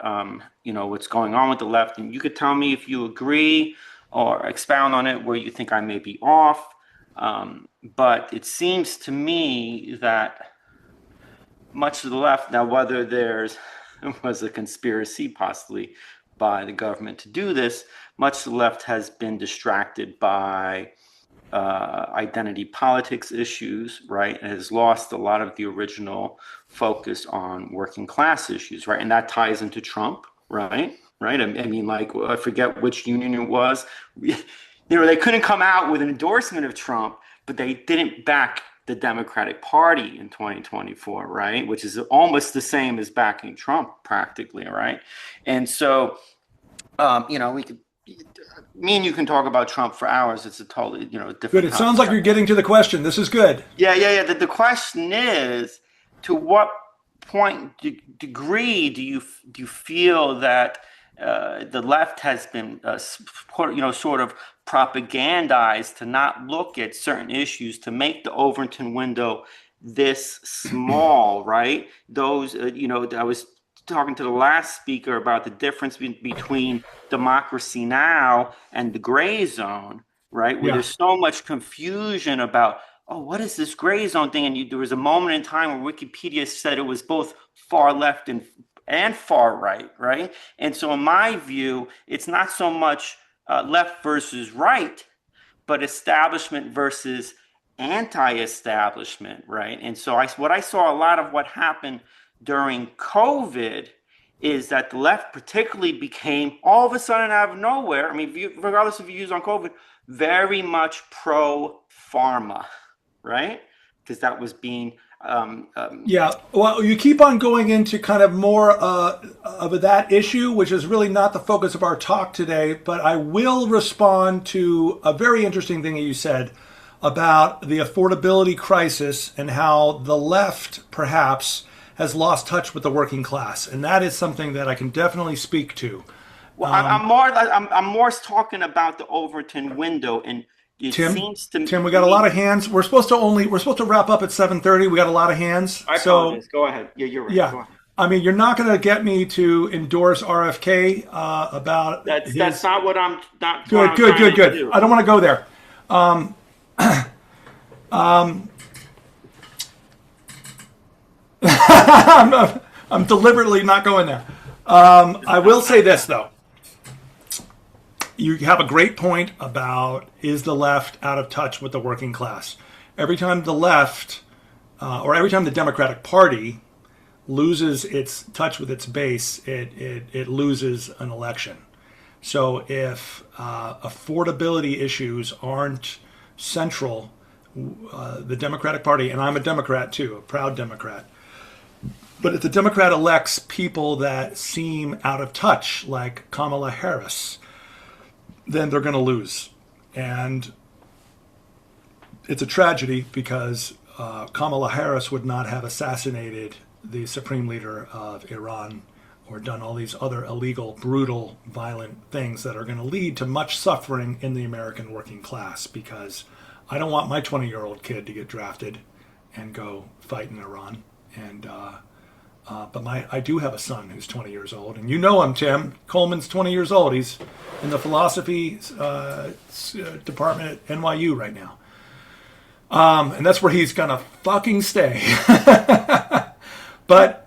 L: what's going on with the left, and you could tell me if you agree or expound on it where you think I may be off. But it seems to me that much to the left, now whether was a conspiracy possibly by the government to do this, much to the left has been distracted by identity politics issues, right? And has lost a lot of the original focus on working class issues, right? And that ties into Trump, right? Right. I mean, like, I forget which union it was. They couldn't come out with an endorsement of Trump, but they didn't back the Democratic Party in 2024, right? Which is almost the same as backing Trump, practically, right? And so, we could, me and you can talk about Trump for hours. It's a totally, different.
B: Good. It sounds like you're getting to the question. This is good.
L: Yeah. The question is, to what point degree do you feel that the left has been, sort of propagandized to not look at certain issues, to make the Overton window this small, right? Those, I was talking to the last speaker about the difference between democracy now and the gray zone, right? Where there's so much confusion about, oh, what is this gray zone thing? And there was a moment in time where Wikipedia said it was both far left and far right, right? And so in my view, it's not so much left versus right, but establishment versus anti-establishment, right? And so what I saw a lot of what happened during COVID is that the left particularly became all of a sudden out of nowhere, I mean, regardless of views on COVID, very much pro-pharma, right? Because that was being
B: well, you keep on going into kind of more of that issue, which is really not the focus of our talk today, but I will respond to a very interesting thing that you said about the affordability crisis and how the left perhaps has lost touch with the working class, and that is something that I can definitely speak to.
L: Well, I'm more talking about the Overton window, and
B: Tim, we got a lot of hands. We're supposed to wrap up at 7:30. We got a lot of hands.
L: I apologize. Go ahead. Yeah, you're right.
B: Yeah.
L: Go ahead.
B: I mean, you're not going to get me to endorse RFK about
L: that's not what I'm not.
B: Good. I don't want to go there. I'm deliberately not going there. I will say this though. You have a great point about, is the left out of touch with the working class? Every time the left, or every time the Democratic Party loses its touch with its base, it loses an election. So if affordability issues aren't central, the Democratic Party, and I'm a Democrat too, a proud Democrat, but if the Democrat elects people that seem out of touch, like Kamala Harris, then they're going to lose. And it's a tragedy because Kamala Harris would not have assassinated the supreme leader of Iran or done all these other illegal, brutal, violent things that are going to lead to much suffering in the American working class, because I don't want my 20-year-old kid to get drafted and go fight in Iran. And but I do have a son who's 20 years old, and you know him, Tim. Coleman's 20 years old. He's in the philosophy department at NYU right now. And that's where he's gonna fucking stay. But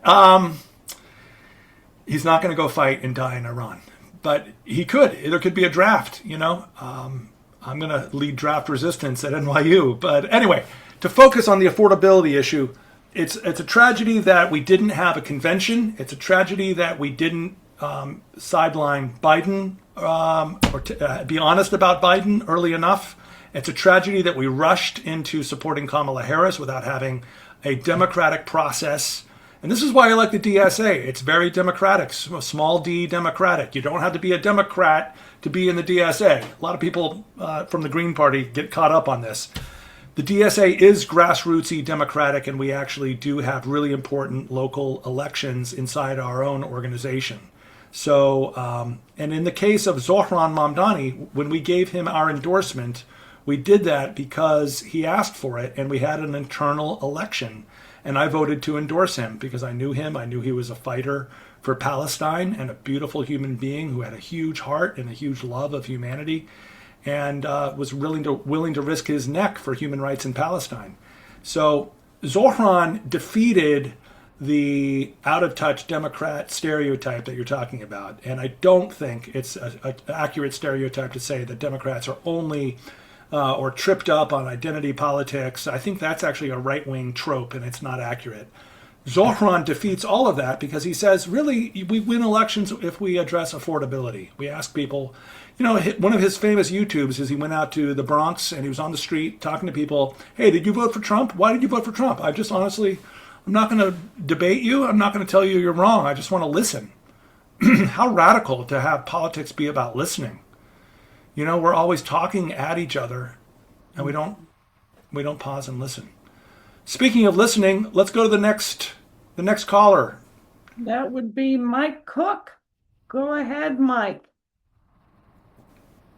B: he's not gonna go fight and die in Iran. But he could. There could be a draft, you know. I'm gonna lead draft resistance at NYU. But anyway, to focus on the affordability issue, it's a tragedy that we didn't have a convention. It's a tragedy that we didn't sideline Biden or be honest about Biden early enough. It's a tragedy that we rushed into supporting Kamala Harris without having a democratic process. And this is why I like the DSA. It's very democratic, small d democratic. You don't have to be a Democrat to be in the DSA. A lot of people from the Green Party get caught up on this. The DSA is grassrootsy democratic, and we actually do have really important local elections inside our own organization. So, and in the case of Zohran Mamdani, when we gave him our endorsement, we did that because he asked for it, and we had an internal election. And I voted to endorse him because I knew him. I knew he was a fighter for Palestine and a beautiful human being who had a huge heart and a huge love of humanity, and was willing to risk his neck for human rights in Palestine. So Zohran defeated the out-of-touch Democrat stereotype that you're talking about. And I don't think it's an accurate stereotype to say that Democrats are only or tripped up on identity politics. I think that's actually a right-wing trope, and it's not accurate. Zohran defeats all of that because he says, really, we win elections if we address affordability. We ask people, you know, one of his famous YouTubes is he went out to the Bronx and he was on the street talking to people. Hey, did you vote for Trump? Why did you vote for Trump? I just honestly, I'm not going to debate you. I'm not going to tell you you're wrong. I just want to listen. How radical to have politics be about listening. You know, we're always talking at each other and we don't pause and listen. Speaking of listening, let's go to the next caller.
A: That would be Mike Cook. Go ahead, Mike.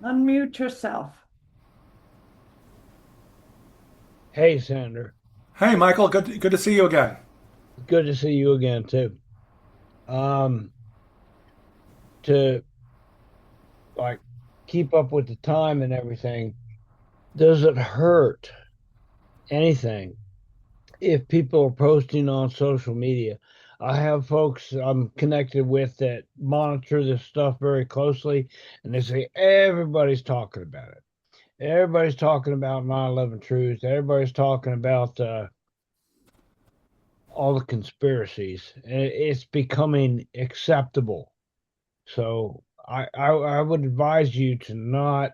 A: Unmute yourself.
M: Hey, Senator.
B: Hey, Michael. Good to see you again.
M: Good to see you again, too. Um, to like keep up with the time and everything, does it hurt anything if people are posting on social media? I have folks I'm connected with that monitor this stuff very closely, and they say everybody's talking about it. Everybody's talking about 9/11 truth. Everybody's talking about all the conspiracies, and it's becoming acceptable. So I would advise you to not.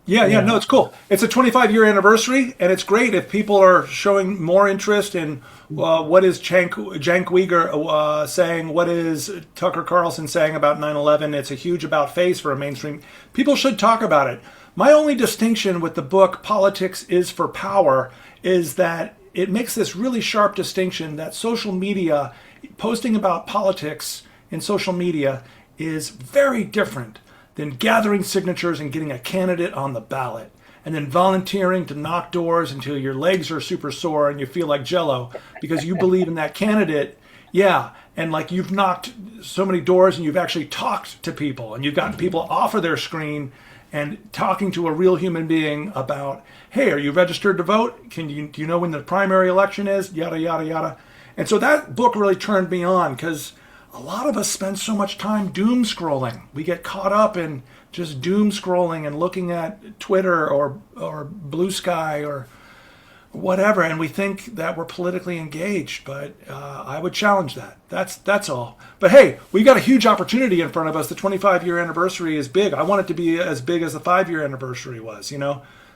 B: Yeah, no, it's cool. It's a 25-year anniversary, and it's great if people are showing more interest in what is Cenk Uygur saying, what is Tucker Carlson saying about 9/11. It's a huge about face for a mainstream. People should talk about it. My only distinction with the book Politics is for Power is that it makes this really sharp distinction that social media, posting about politics in social media is very different than gathering signatures and getting a candidate on the ballot, and then volunteering to knock doors until your legs are super sore and you feel like jello because you believe in that candidate. Yeah, and like you've knocked so many doors and you've actually talked to people and you've gotten people off of their screen and talking to a real human being about, hey, are you registered to vote? Do you know when the primary election is? Yada, yada, yada. And so that book really turned me on because a lot of us spend so much time doom scrolling. We get caught up in just doom scrolling and looking at Twitter or Blue Sky or whatever, and we think that we're politically engaged. But I would challenge that. That's all. But hey, we got a huge opportunity in front of us. The 25-year anniversary is big. I want it to be as big as the 5-year anniversary was.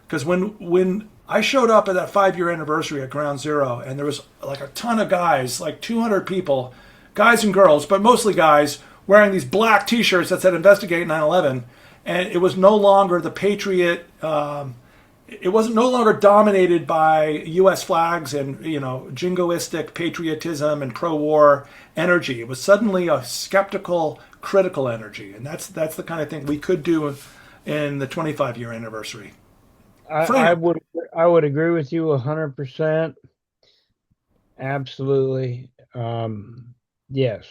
B: Because when I showed up at that 5-year anniversary at Ground Zero, and there was like a ton of guys, like 200 people, guys and girls, but mostly guys, wearing these black T-shirts that said "Investigate 9/11," and it was no longer the patriot. It wasn't no longer dominated by U.S. flags and jingoistic patriotism and pro-war energy. It was suddenly a skeptical, critical energy, and that's the kind of thing we could do in the 25-year anniversary.
M: I would agree with you 100%. Absolutely. Yes.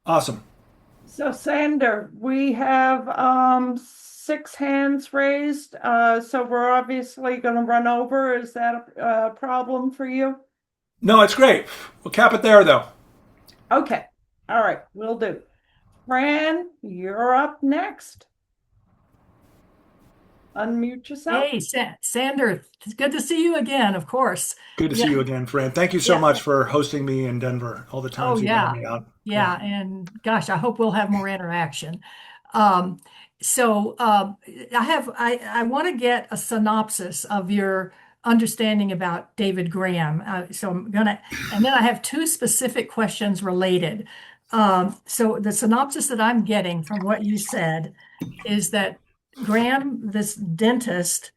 B: Awesome.
A: So, Sander, we have 6 hands raised. So we're obviously going to run over. Is that a problem for you?
B: No, it's great. We'll cap it there, though.
A: Okay. All right. Will do. Fran, you're up next. Unmute yourself.
N: Hey, Sander, it's good to see you again, of course.
B: Good to see you again, Fran. Thank you so much for hosting me in Denver all the times you had me out.
N: Yeah, and gosh, I hope we'll have more interaction. I want to get a synopsis of your understanding about David Graham. And then I have 2 specific questions related. So the synopsis that I'm getting from what you said is that Graham, this dentist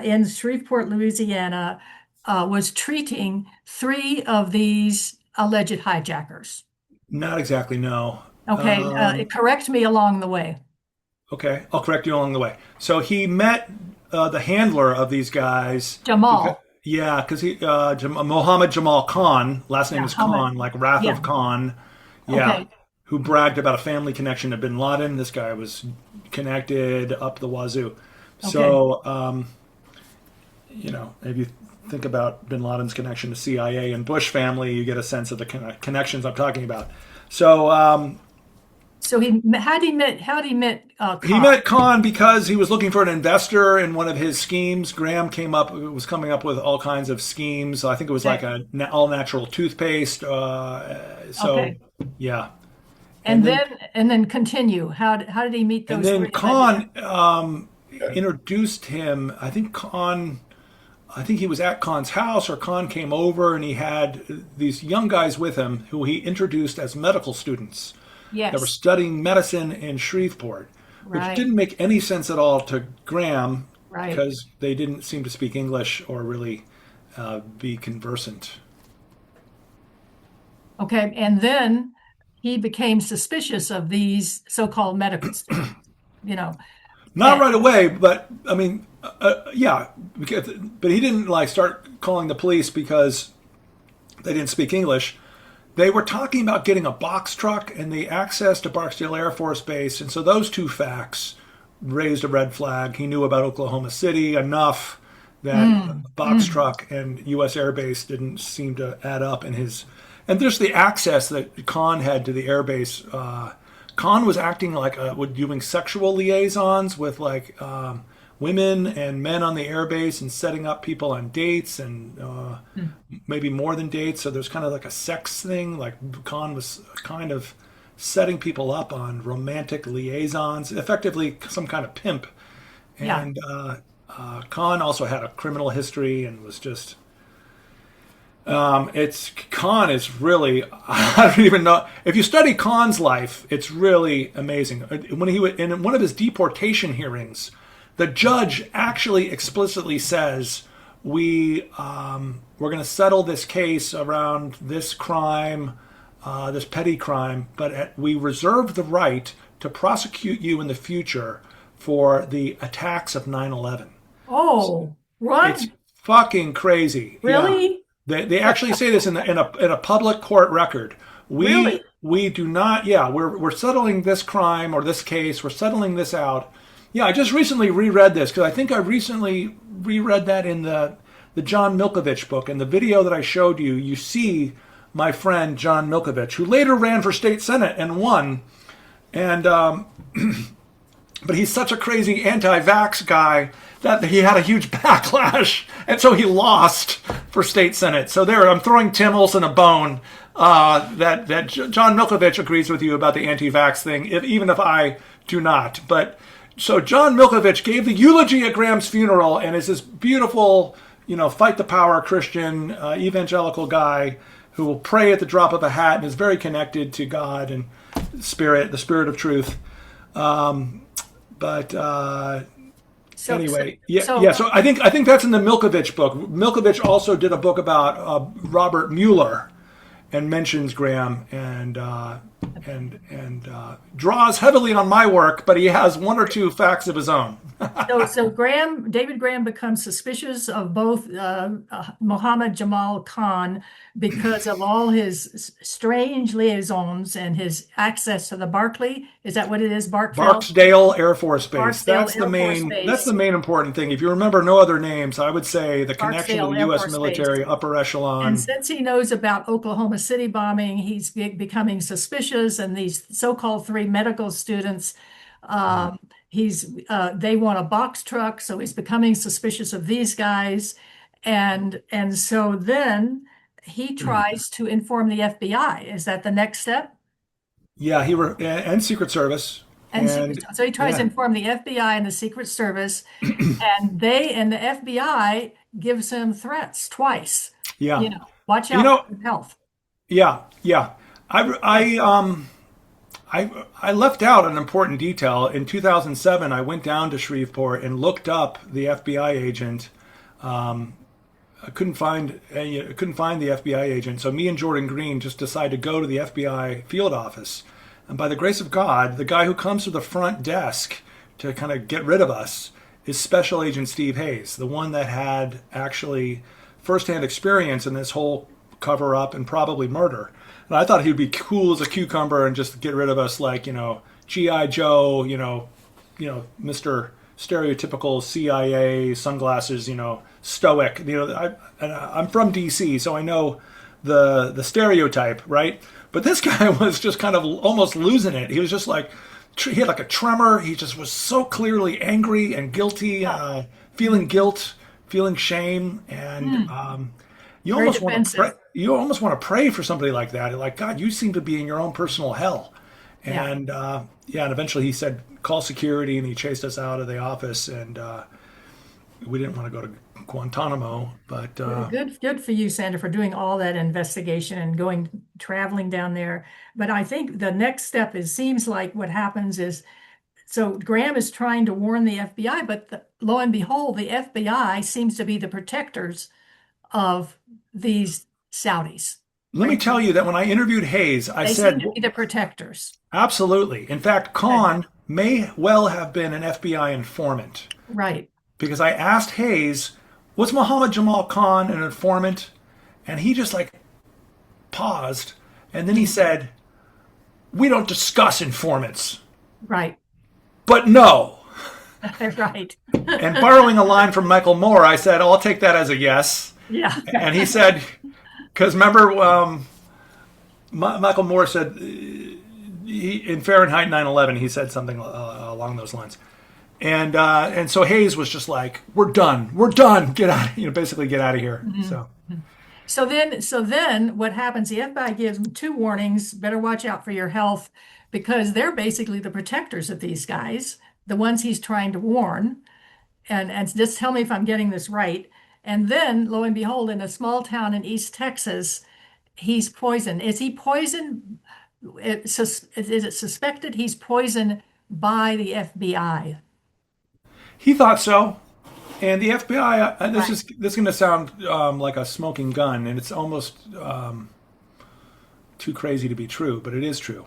N: in Shreveport, Louisiana, was treating 3 of these alleged hijackers.
B: Not exactly, no.
N: Okay, correct me along the way.
B: Okay, I'll correct you along the way. So he met the handler of these guys.
N: Jamal.
B: Because he Mohammed Jamal Khan, last name is Khan, like Wrath of Khan. Yeah. Okay. Who bragged about a family connection to bin Laden. This guy was connected up the wazoo. Okay. So, if you think about bin Laden's connection to CIA and Bush family, you get a sense of the connections I'm talking about. So,
N: how did he meet Khan?
B: He met Khan because he was looking for an investor in one of his schemes. Graham was coming up with all kinds of schemes. I think it was like an all-natural toothpaste. Yeah.
N: And then continue. How did he meet those?
B: And then Khan introduced him. I think he was at Khan's house, or Khan came over, and he had these young guys with him who he introduced as medical students.
N: Yes.
B: That were studying medicine in Shreveport, which didn't make any sense at all to Graham, because they didn't seem to speak English or really be conversant.
N: Okay, and then he became suspicious of these so-called medical students,
B: Not right away, but I mean, yeah, but he didn't like start calling the police because they didn't speak English. They were talking about getting a box truck and the access to Barksdale Air Force Base, and so those two facts raised a red flag. He knew about Oklahoma City enough that box truck and U.S. Air Base didn't seem to add up in his. And there's the access that Khan had to the air base. Khan was acting like doing sexual liaisons with like women and men on the airbase and setting up people on dates and maybe more than dates. So there's kind of like a sex thing. Like Khan was kind of setting people up on romantic liaisons, effectively some kind of pimp. And Khan also had a criminal history and was just. Khan is really, I don't even know. If you study Khan's life, it's really amazing. When he was in one of his deportation hearings, the judge actually explicitly says, we're going to settle this case around this crime, this petty crime, but we reserve the right to prosecute you in the future for the attacks of 9/11.
N: Oh, what?
B: It's fucking crazy.
N: Really?
B: Yeah. They actually say this in a public court record. We do not. Yeah, we're settling this crime or this case. We're settling this out. Yeah, I just recently reread this because I think I recently reread that in the John Milkovich book. In the video that I showed you, you see my friend John Milkovich, who later ran for state senate and won. And but he's such a crazy anti-vax guy that he had a huge backlash, and so he lost for state senate. So there, I'm throwing Tim Olson a bone that John Milkovich agrees with you about the anti-vax thing, even if I do not. But so John Milkovich gave the eulogy at Graham's funeral, and is this beautiful, fight the power Christian evangelical guy who will pray at the drop of a hat and is very connected to God and the spirit of truth. Anyway, so I think that's in the Milkovich book. Milkovich also did a book about Robert Mueller, and mentions Graham and draws heavily on my work, but he has one or two facts of his own.
N: So David Graham becomes suspicious of both Mohammed Jamal Khan because of all his strange liaisons and his access to the Barclay. Is that what it is?
B: Barksdale Air Force Base.
N: Barksdale
B: That's the
N: Air
B: main.
N: Force Base.
B: That's the main important thing. If you remember no other names, I would say the connection
N: Barksdale
B: to the
N: Air
B: U.S.
N: Force
B: military,
N: Base.
B: upper echelon.
N: And since he knows about Oklahoma City bombing, he's becoming suspicious. And these so-called 3 medical students, they want a box truck, so he's becoming suspicious of these guys, and so then he tries to inform the FBI. Is that the next step?
B: Yeah, and Secret Service.
N: So he tries to inform the FBI and the Secret Service, and the FBI gives him threats twice.
B: Yeah,
N: watch out for health.
B: Yeah. I left out an important detail. In 2007, I went down to Shreveport and looked up the FBI agent. I couldn't find the FBI agent, so me and Jordan Green just decided to go to the FBI field office. And by the grace of God, the guy who comes to the front desk to kind of get rid of us is Special Agent Steve Hayes, the one that had actually firsthand experience in this whole cover-up and probably murder. And I thought he'd be cool as a cucumber and just get rid of us like, G.I. Joe, Mr. Stereotypical CIA, sunglasses, stoic. I'm from D.C., so I know the stereotype, right? But this guy was just kind of almost losing it. He was just like, he had like a tremor. He just was so clearly angry and guilty, feeling guilt, feeling shame, and you almost want to pray. You almost want to pray for somebody like that. Like, God, you seem to be in your own personal hell. And and eventually he said, call security, and he chased us out of the office, and we didn't want to go to Guantanamo. But
N: good for you, Sandra, for doing all that investigation and traveling down there. But I think the next step seems like what happens is, so Graham is trying to warn the FBI, but lo and behold, the FBI seems to be the protectors of these Saudis.
B: let me tell you that when I interviewed Hayes, I
N: They
B: said,
N: seem to be the protectors.
B: absolutely. In fact, Kahn may well have been an FBI informant.
N: Right.
B: Because I asked Hayes, was Muhammad Jamal Khan an informant? And he just like paused. And then he said, we don't discuss informants.
N: Right.
B: But no.
N: Right.
B: And borrowing a line from Michael Moore, I said, I'll take that as a yes.
N: Yeah.
B: And he said, because remember, Michael Moore said, in Fahrenheit 9/11, he said something along those lines. And so Hayes was just like, we're done, get out, basically get out of here.
N: Mm-hmm. So then what happens? The FBI gives them 2 warnings. Better watch out for your health, because they're basically the protectors of these guys, the ones he's trying to warn. And just tell me if I'm getting this right. And then, lo and behold, in a small town in East Texas, he's poisoned. Is he poisoned? Is it suspected he's poisoned by the FBI?
B: He thought so. And the FBI, this is going to sound like a smoking gun, and it's almost too crazy to be true, but it is true.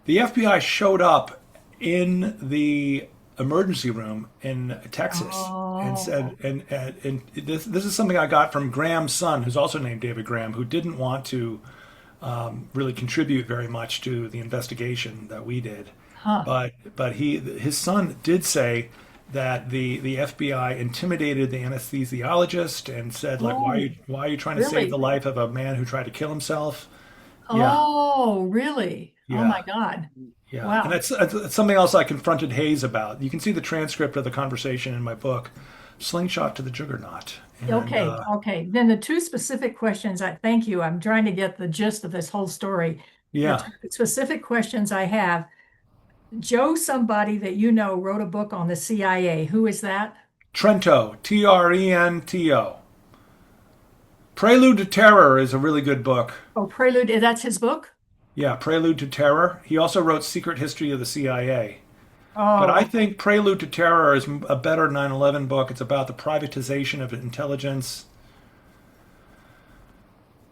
B: The FBI showed up in the emergency room in Texas and said, and this is something I got from Graham's son, who's also named David Graham, who didn't want to really contribute very much to the investigation that we did. But his son did say that the FBI intimidated the anesthesiologist and said, like, why are you trying to save the life of a man who tried to kill himself?
N: Oh, really?
B: Yeah.
N: Oh my God.
B: Yeah.
N: Wow.
B: And that's something else I confronted Hayes about. You can see the transcript of the conversation in my book, Slingshot to the Juggernaut. And,
N: okay. Then the 2 specific questions, thank you. I'm trying to get the gist of this whole story.
B: Yeah.
N: The specific questions I have. Joe, somebody that you know, wrote a book on the CIA. Who is that?
B: Trento, Trento. Prelude to Terror is a really good book.
N: Oh, Prelude, that's his book?
B: Yeah, Prelude to Terror. He also wrote Secret History of the CIA.
N: Oh.
B: But I think Prelude to Terror is a better 9/11 book. It's about the privatization of intelligence.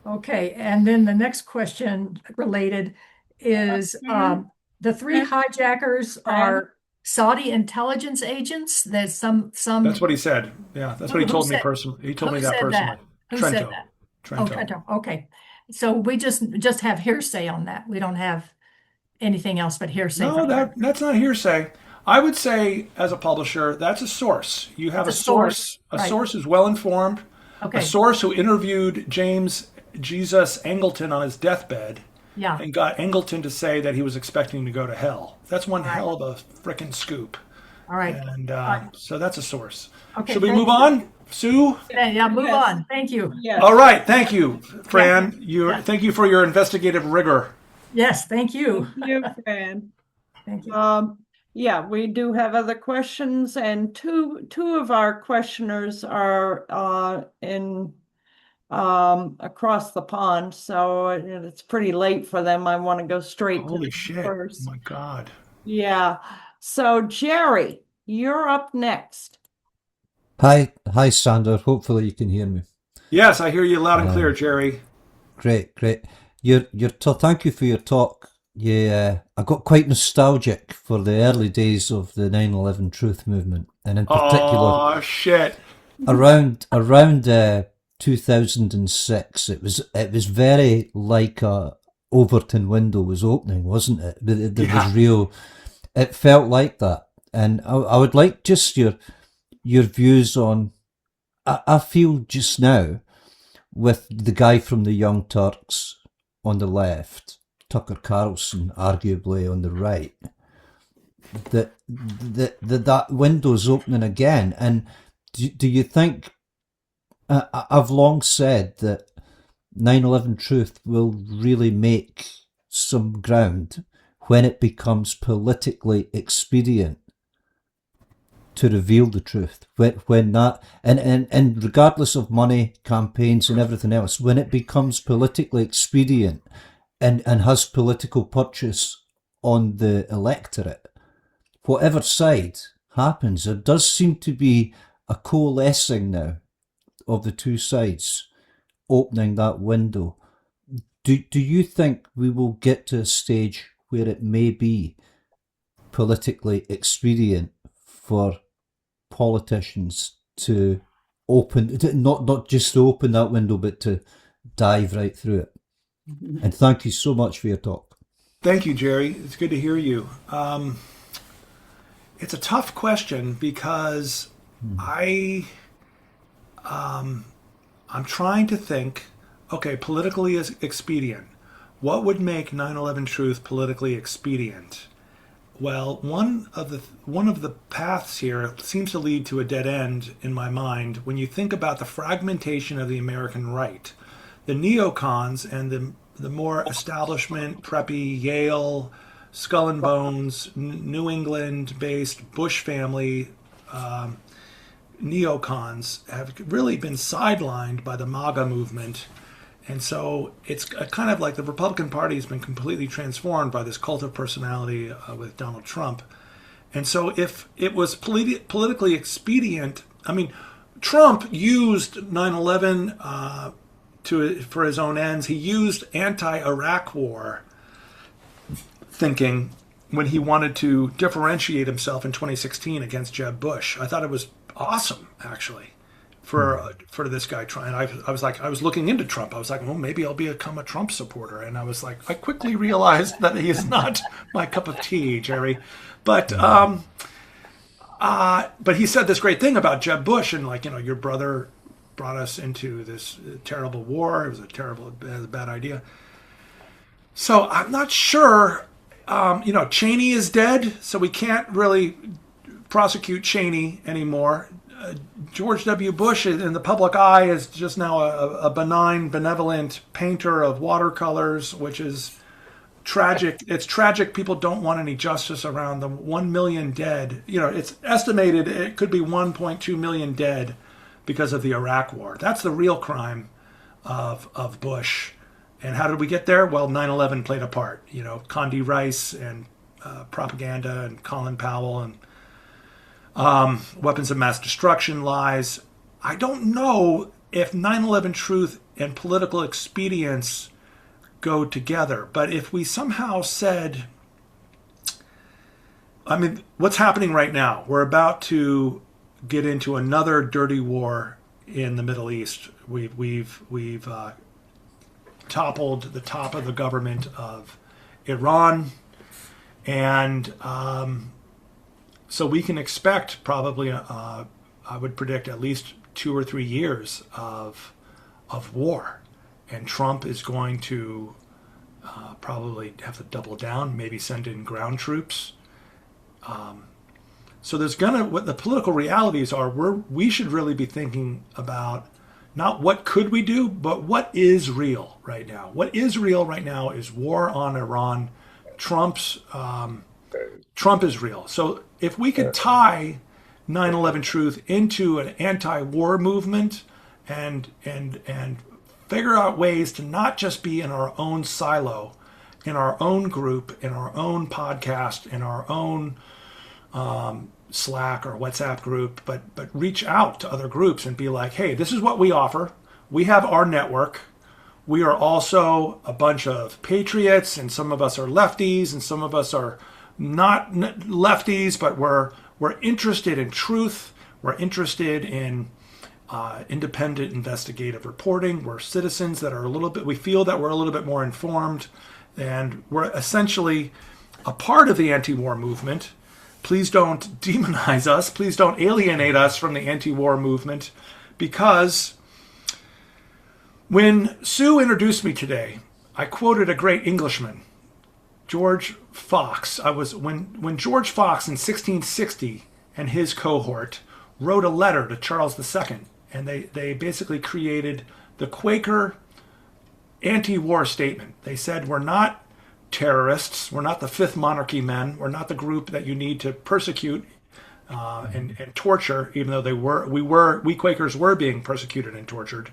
N: Okay, and then the next question related is the 3 hijackers are Saudi intelligence agents. There's some.
B: That's what he said. Yeah, that's what he told me personally. He told me that personally.
N: Who said that?
B: Trento.
N: Oh, Trento. Okay, so we just have hearsay on that. We don't have anything else but hearsay.
B: No, that's not hearsay. I would say, as a publisher, that's a source. You have a source. A source is well informed.
N: Okay.
B: A source who interviewed James Jesus Angleton on his deathbed.
N: Yeah.
B: And got Angleton to say that he was expecting to go to hell. That's one hell of a frickin' scoop.
N: All right.
B: And so that's a source.
N: Okay,
B: should we move on, Sue?
N: Yeah, move on. Thank you.
A: Yes.
B: All right. Thank you, Fran. Thank you for your investigative rigor.
N: Yes, thank you.
A: Thank you, Fran.
N: Thank you.
A: Yeah, we do have other questions, and two of our questioners are in across the pond, so it's pretty late for them. I want to go straight to
B: Holy shit.
A: first.
B: Oh my God.
A: Yeah. So Jerry, you're up next.
O: Hi, Sandra. Hopefully you can hear me.
B: Yes, I hear you loud and clear, Jerry.
O: Great. Thank you for your talk. Yeah, I got quite nostalgic for the early days of the 9/11 Truth movement, and in particular, around 2006, it was very like a Overton window was opening, wasn't it? There was real. It felt like that, and I would like just your views on. I feel just now, with the guy from the Young Turks on the left, Tucker Carlson arguably on the right, that window's opening again. And do you think? I've long said that 9/11 Truth will really make some ground when it becomes politically expedient to reveal the truth. When that, and regardless of money, campaigns and everything else, when it becomes politically expedient and has political purchase on the electorate, whatever side happens, there does seem to be a coalescing now of the two sides opening that window. do you think we will get to a stage where it may be politically expedient for politicians to not just to open that window, but to dive right through it? And thank you so much for your talk.
B: Thank you, Jerry. It's good to hear you. It's a tough question because I'm trying to think, okay, politically expedient. What would make 9/11 truth politically expedient? Well, one of the paths here seems to lead to a dead end in my mind when you think about the fragmentation of the American right. The neocons and the more establishment, preppy, Yale, Skull and Bones, New England-based Bush family neocons have really been sidelined by the MAGA movement. And so it's kind of like the Republican Party has been completely transformed by this cult of personality with Donald Trump. And so if it was politically expedient, I mean, Trump used 9/11 for his own ends. He used anti-Iraq war thinking when he wanted to differentiate himself in 2016 against Jeb Bush. I thought it was awesome, actually, for this guy trying. I was looking into Trump. I was like, well, maybe I'll become a Trump supporter. And I was like, I quickly realized that he is not my cup of tea, Jerry. But he said this great thing about Jeb Bush and your brother brought us into this terrible war. It was a bad idea. So I'm not sure. Cheney is dead, so we can't really prosecute Cheney anymore. George W. Bush in the public eye is just now a benign, benevolent painter of watercolors, which is tragic. It's tragic. People don't want any justice around them. 1 million dead. It's estimated it could be 1.2 million dead because of the Iraq war. That's the real crime of Bush. And how did we get there? Well, 9/11 played a part. Condi Rice and propaganda and Colin Powell and weapons of mass destruction lies. I don't know if 9/11 truth and political expedience go together. But if we somehow said, what's happening right now? We're about to get into another dirty war in the Middle East. We've toppled the top of the government of Iran, and so we can expect probably, I would predict at least 2 or 3 years of war, and Trump is going to probably have to double down, maybe send in ground troops. So there's what the political realities are. We should really be thinking about not what could we do, but what is real right now. What is real right now is war on Iran. Trump is real. So if we could tie 9/11 truth into an anti-war movement and figure out ways to not just be in our own silo, in our own group, in our own podcast, in our own Slack or WhatsApp group, but reach out to other groups and be like, hey, this is what we offer. We have our network. We are also a bunch of patriots, and some of us are lefties, and some of us are not lefties, but we're interested in truth. We're interested in independent investigative reporting. We're citizens that are we feel that we're a little bit more informed, and we're essentially a part of the anti-war movement. Please don't demonize us. Please don't alienate us from the anti-war movement, because when Sue introduced me today, I quoted a great Englishman, George Fox. When George Fox in 1660 and his cohort wrote a letter to Charles II, and they basically created the Quaker anti-war statement. They said, we're not terrorists. We're not the Fifth Monarchy men. We're not the group that you need to persecute and torture, even though we Quakers were being persecuted and tortured.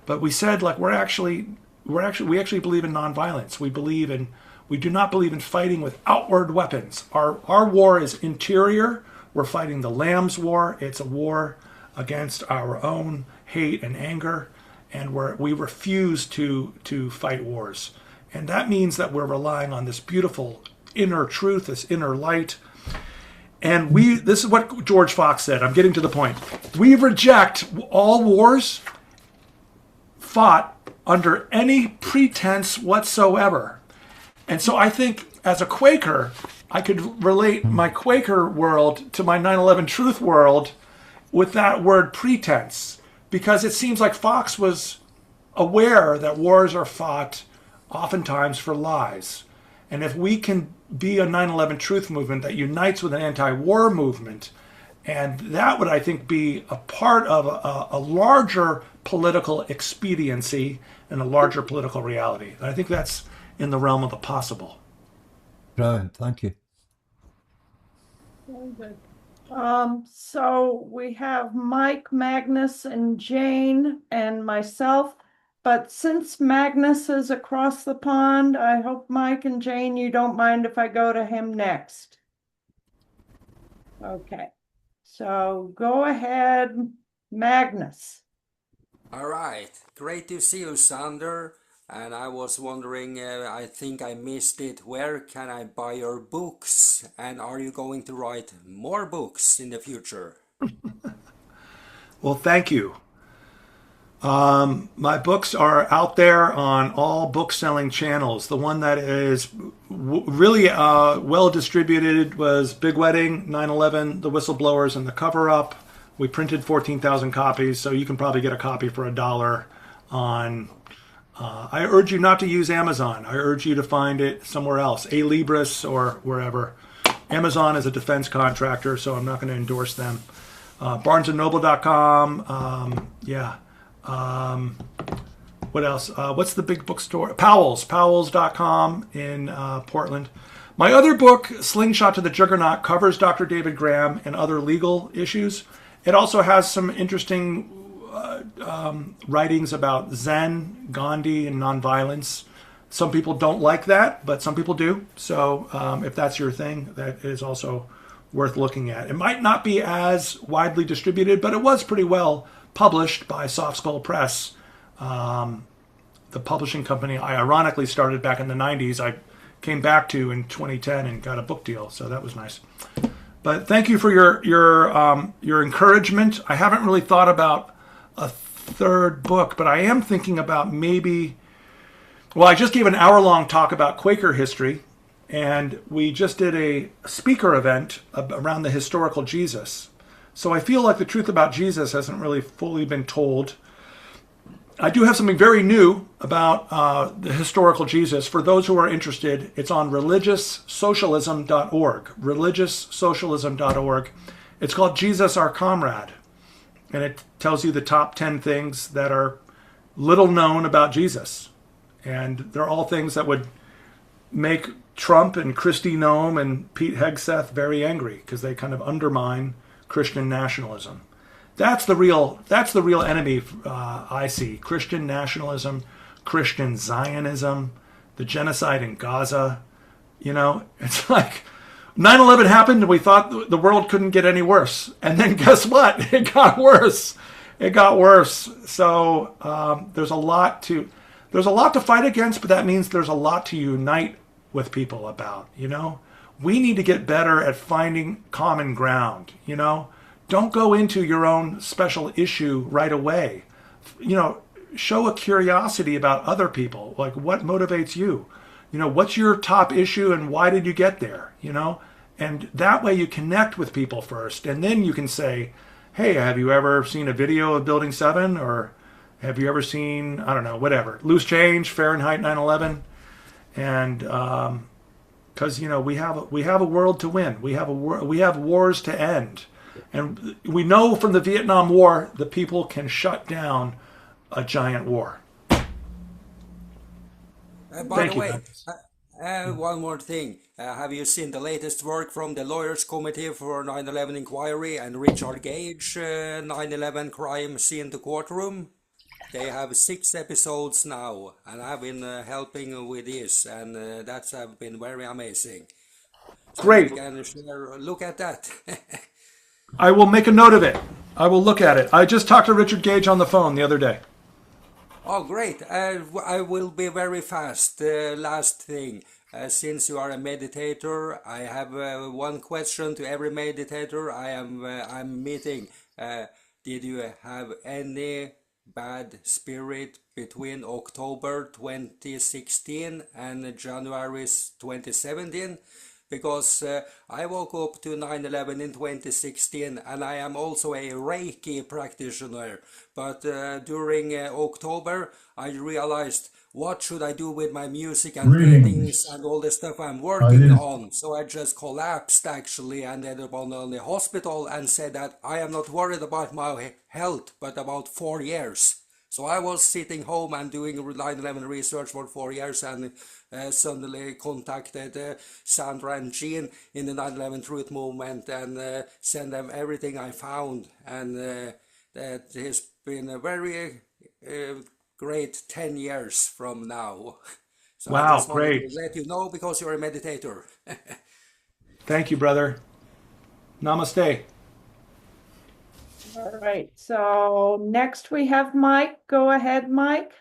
B: But we said, we actually believe in nonviolence. We do not believe in fighting with outward weapons. Our war is interior. We're fighting the Lamb's War. It's a war against our own hate and anger. and we refuse to fight wars. And that means that we're relying on this beautiful inner truth, this inner light. And this is what George Fox said. I'm getting to the point. We reject all wars fought under any pretense whatsoever. And so I think as a Quaker, I could relate my Quaker world to my 9/11 truth world with that word pretense, because it seems like Fox was aware that wars are fought oftentimes for lies. And if we can be a 9/11 truth movement that unites with an anti-war movement, and that would, I think, be a part of a larger political expediency and a larger political reality. And I think that's in the realm of the possible.
O: Brilliant, thank you.
A: Very good. So we have Mike, Magnus, and Jane, and myself. But since Magnus is across the pond, I hope Mike and Jane, you don't mind if I go to him next. Okay. So go ahead, Magnus.
P: All right. Great to see you, Sander. And I was wondering, I think I missed it. Where can I buy your books? And are you going to write more books in the future?
B: Well, thank you. My books are out there on all book-selling channels. The one that is really well distributed was Big Wedding, 9/11, The Whistleblowers, and The Cover-Up. We printed 14,000 copies, so you can probably get a copy for $1 on... I urge you not to use Amazon. I urge you to find it somewhere else, A-Libris or wherever. Amazon is a defense contractor, so I'm not going to endorse them. BarnesandNoble.com, yeah. What else? What's the big bookstore? Powell's.com in Portland. My other book, Slingshot to the Juggernaut, covers Dr. David Graham and other legal issues. It also has some interesting writings about Zen, Gandhi, and nonviolence. Some people don't like that, but some people do. So if that's your thing, that is also worth looking at. It might not be as widely distributed, but it was pretty well published by Soft Skull Press, the publishing company I ironically started back in the 90s. I came back to in 2010 and got a book deal, so that was nice. But thank you for your encouragement. I haven't really thought about a third book, but I am thinking about maybe... Well, I just gave an hour-long talk about Quaker history, and we just did a speaker event around the historical Jesus. So I feel like the truth about Jesus hasn't really fully been told. I do have something very new about the historical Jesus. For those who are interested, it's on religioussocialism.org. Religioussocialism.org. It's called Jesus Our Comrade. And it tells you the top 10 things that are little known about Jesus. And they're all things that would make Trump and Kristi Noem and Pete Hegseth very angry, because they kind of undermine Christian nationalism. That's the real enemy I see. Christian nationalism, Christian Zionism, the genocide in Gaza. You know, it's like 9/11 happened and we thought the world couldn't get any worse. And then guess what? It got worse. It got worse. So there's a lot to fight against, but that means there's a lot to unite with people about, you know? We need to get better at finding common ground, you know? Don't go into your own special issue right away. You know, show a curiosity about other people. Like, what motivates you? You know, what's your top issue and why did you get there? You know, and that way you connect with people first. And then you can say, hey, have you ever seen a video of Building 7? Or have you ever seen, I don't know, whatever, Loose Change, Fahrenheit 9/11? And because, you know, we have a world to win. We have wars to end. And we know from the Vietnam War that people can shut down a giant war.
P: By the way, one more thing. Have you seen the latest work from the Lawyers Committee for 9/11 Inquiry and Richard Gage, 9/11 Crime Scene to Courtroom? They have 6 episodes now, and I've been helping with this, and that's been very amazing. So
B: great.
P: You can look at that.
B: I will make a note of it. I will look at it. I just talked to Richard Gage on the phone the other day.
P: Oh, great. I will be very fast. Last thing. Since you are a meditator, I have one question to every meditator I'm meeting. Did you have any bad spirit between October 2016 and January 2017? Because I woke up to 9/11 in 2016 and I am also a Reiki practitioner. But during October, I realized what should I do with my music and readings and all the stuff I'm working on. So I just collapsed actually and ended up on the hospital and said that I am not worried about my health, but about 4 years. So I was sitting home and doing 9/11 research for 4 years and suddenly contacted Sandra and Jean in the 9/11 Truth Movement and sent them everything I found. And that has been a very great 10 years from now. So I
B: Wow,
P: just wanted
B: great.
P: to let you know because you're a meditator.
B: Thank you, brother. Namaste.
A: All right. So next we have Mike. Go ahead, Mike.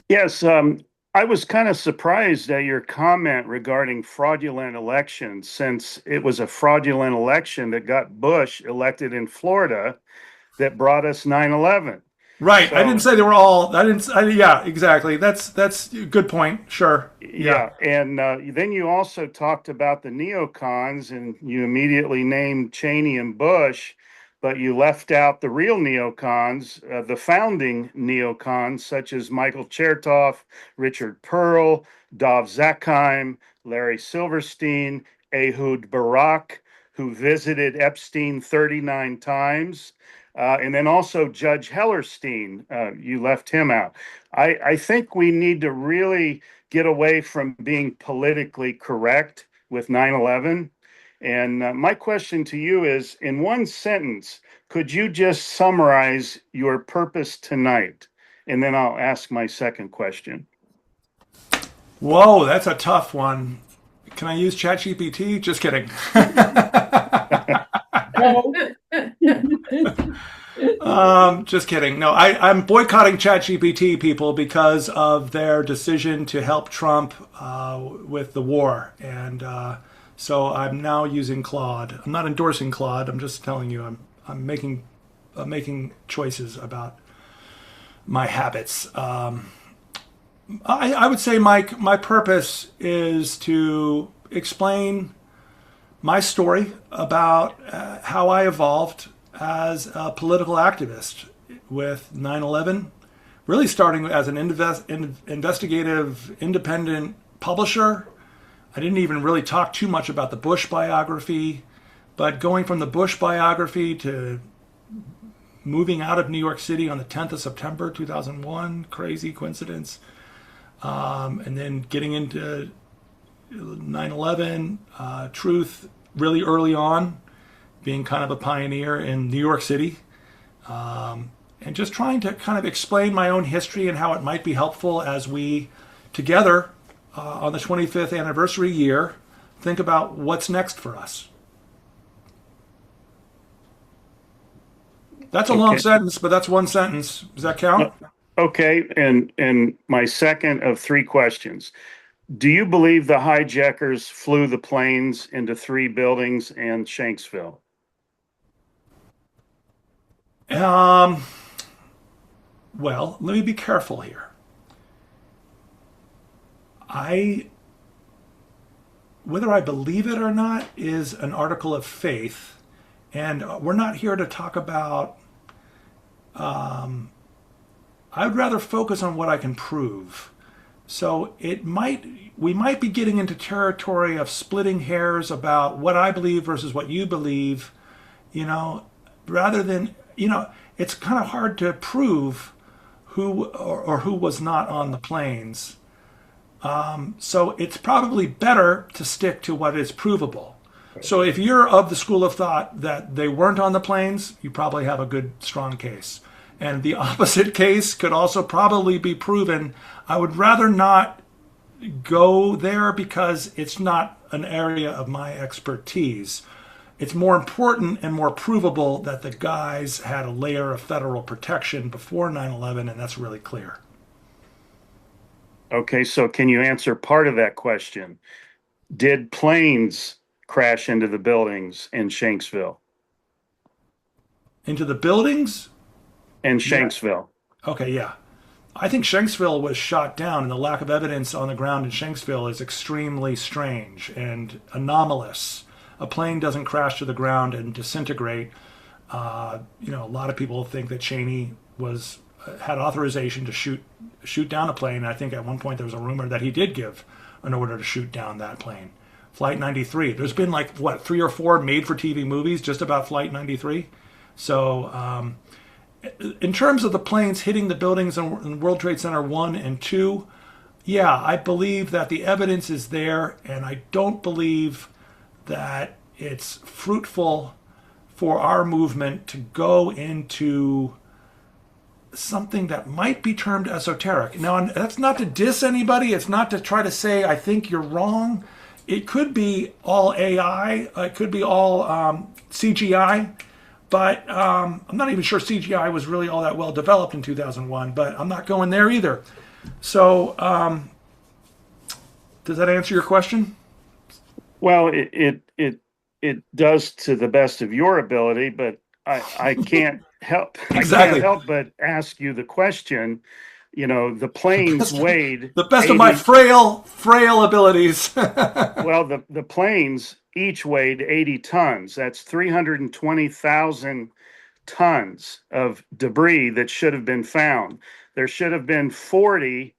Q: Yes, I was kind of surprised at your comment regarding fraudulent elections, since it was a fraudulent election that got Bush elected in Florida that brought us 9/11.
B: Right.
Q: So,
B: I didn't say they were all. Yeah, exactly. That's a good point. Sure.
Q: yeah, and then you also talked about the neocons, and you immediately named Cheney and Bush, but you left out the real neocons, the founding neocons, such as Michael Chertoff, Richard Pearl, Dov Zakheim, Larry Silverstein, Ehud Barak, who visited Epstein 39 times. And then also Judge Hellerstein, you left him out. I think we need to really get away from being politically correct with 9/11. And my question to you is, in one sentence, could you just summarize your purpose tonight? And then I'll ask my second question.
B: Whoa, that's a tough one. Can I use ChatGPT? Just kidding. Just kidding. No, I'm boycotting ChatGPT, people, because of their decision to help Trump with the war. And so I'm now using Claude. I'm not endorsing Claude. I'm just telling you I'm making choices about my habits. I would say, Mike, my purpose is to explain my story about how I evolved as a political activist with 9/11, really starting as an investigative independent publisher. I didn't even really talk too much about the Bush biography, but going from the Bush biography to moving out of New York City on the 10th of September 2001, crazy coincidence, and then getting into 9/11 truth really early on, being kind of a pioneer in New York City, and just trying to kind of explain my own history and how it might be helpful as we together on the 25th anniversary year think about what's next for us. That's a long sentence, but that's one sentence. Does that count?
Q: Okay, and my second of three questions. Do you believe the hijackers flew the planes into 3 buildings in Shanksville?
B: Well, let me be careful here. Whether I believe it or not is an article of faith, and we're not here to talk about. I would rather focus on what I can prove. So we might be getting into territory of splitting hairs about what I believe versus what you believe, rather than, it's kind of hard to prove who or who was not on the planes. So it's probably better to stick to what is provable. So if you're of the school of thought that they weren't on the planes, you probably have a good, strong case. And the opposite case could also probably be proven. I would rather not go there because it's not an area of my expertise. it's more important and more provable that the guys had a layer of federal protection before 9/11, and that's really clear.
Q: Okay, so can you answer part of that question? Did planes crash into the buildings in Shanksville?
B: Into the buildings?
Q: In Shanksville.
B: Okay, yeah. I think Shanksville was shot down, and the lack of evidence on the ground in Shanksville is extremely strange and anomalous. A plane doesn't crash to the ground and disintegrate. A lot of people think that Cheney had authorization to shoot down a plane. I think at one point there was a rumor that he did give an order to shoot down that plane. Flight 93. There's been 3 or 4 made-for-TV movies just about Flight 93. So in terms of the planes hitting the buildings in World Trade Center 1 and 2, yeah, I believe that the evidence is there, and I don't believe that it's fruitful for our movement to go into something that might be termed esoteric. Now, that's not to diss anybody. It's not to try to say, I think you're wrong. It could be all AI. It could be all CGI. But I'm not even sure CGI was really all that well developed in 2001, but I'm not going there either. So does that answer your question?
Q: Well, it does to the best of your ability, but I can't help
B: Exactly.
Q: I can't help but ask you the question. The planes weighed
B: the best of my frail abilities.
Q: Well, the planes each weighed 80 tons. That's 320,000 tons of debris that should have been found. There should have been 40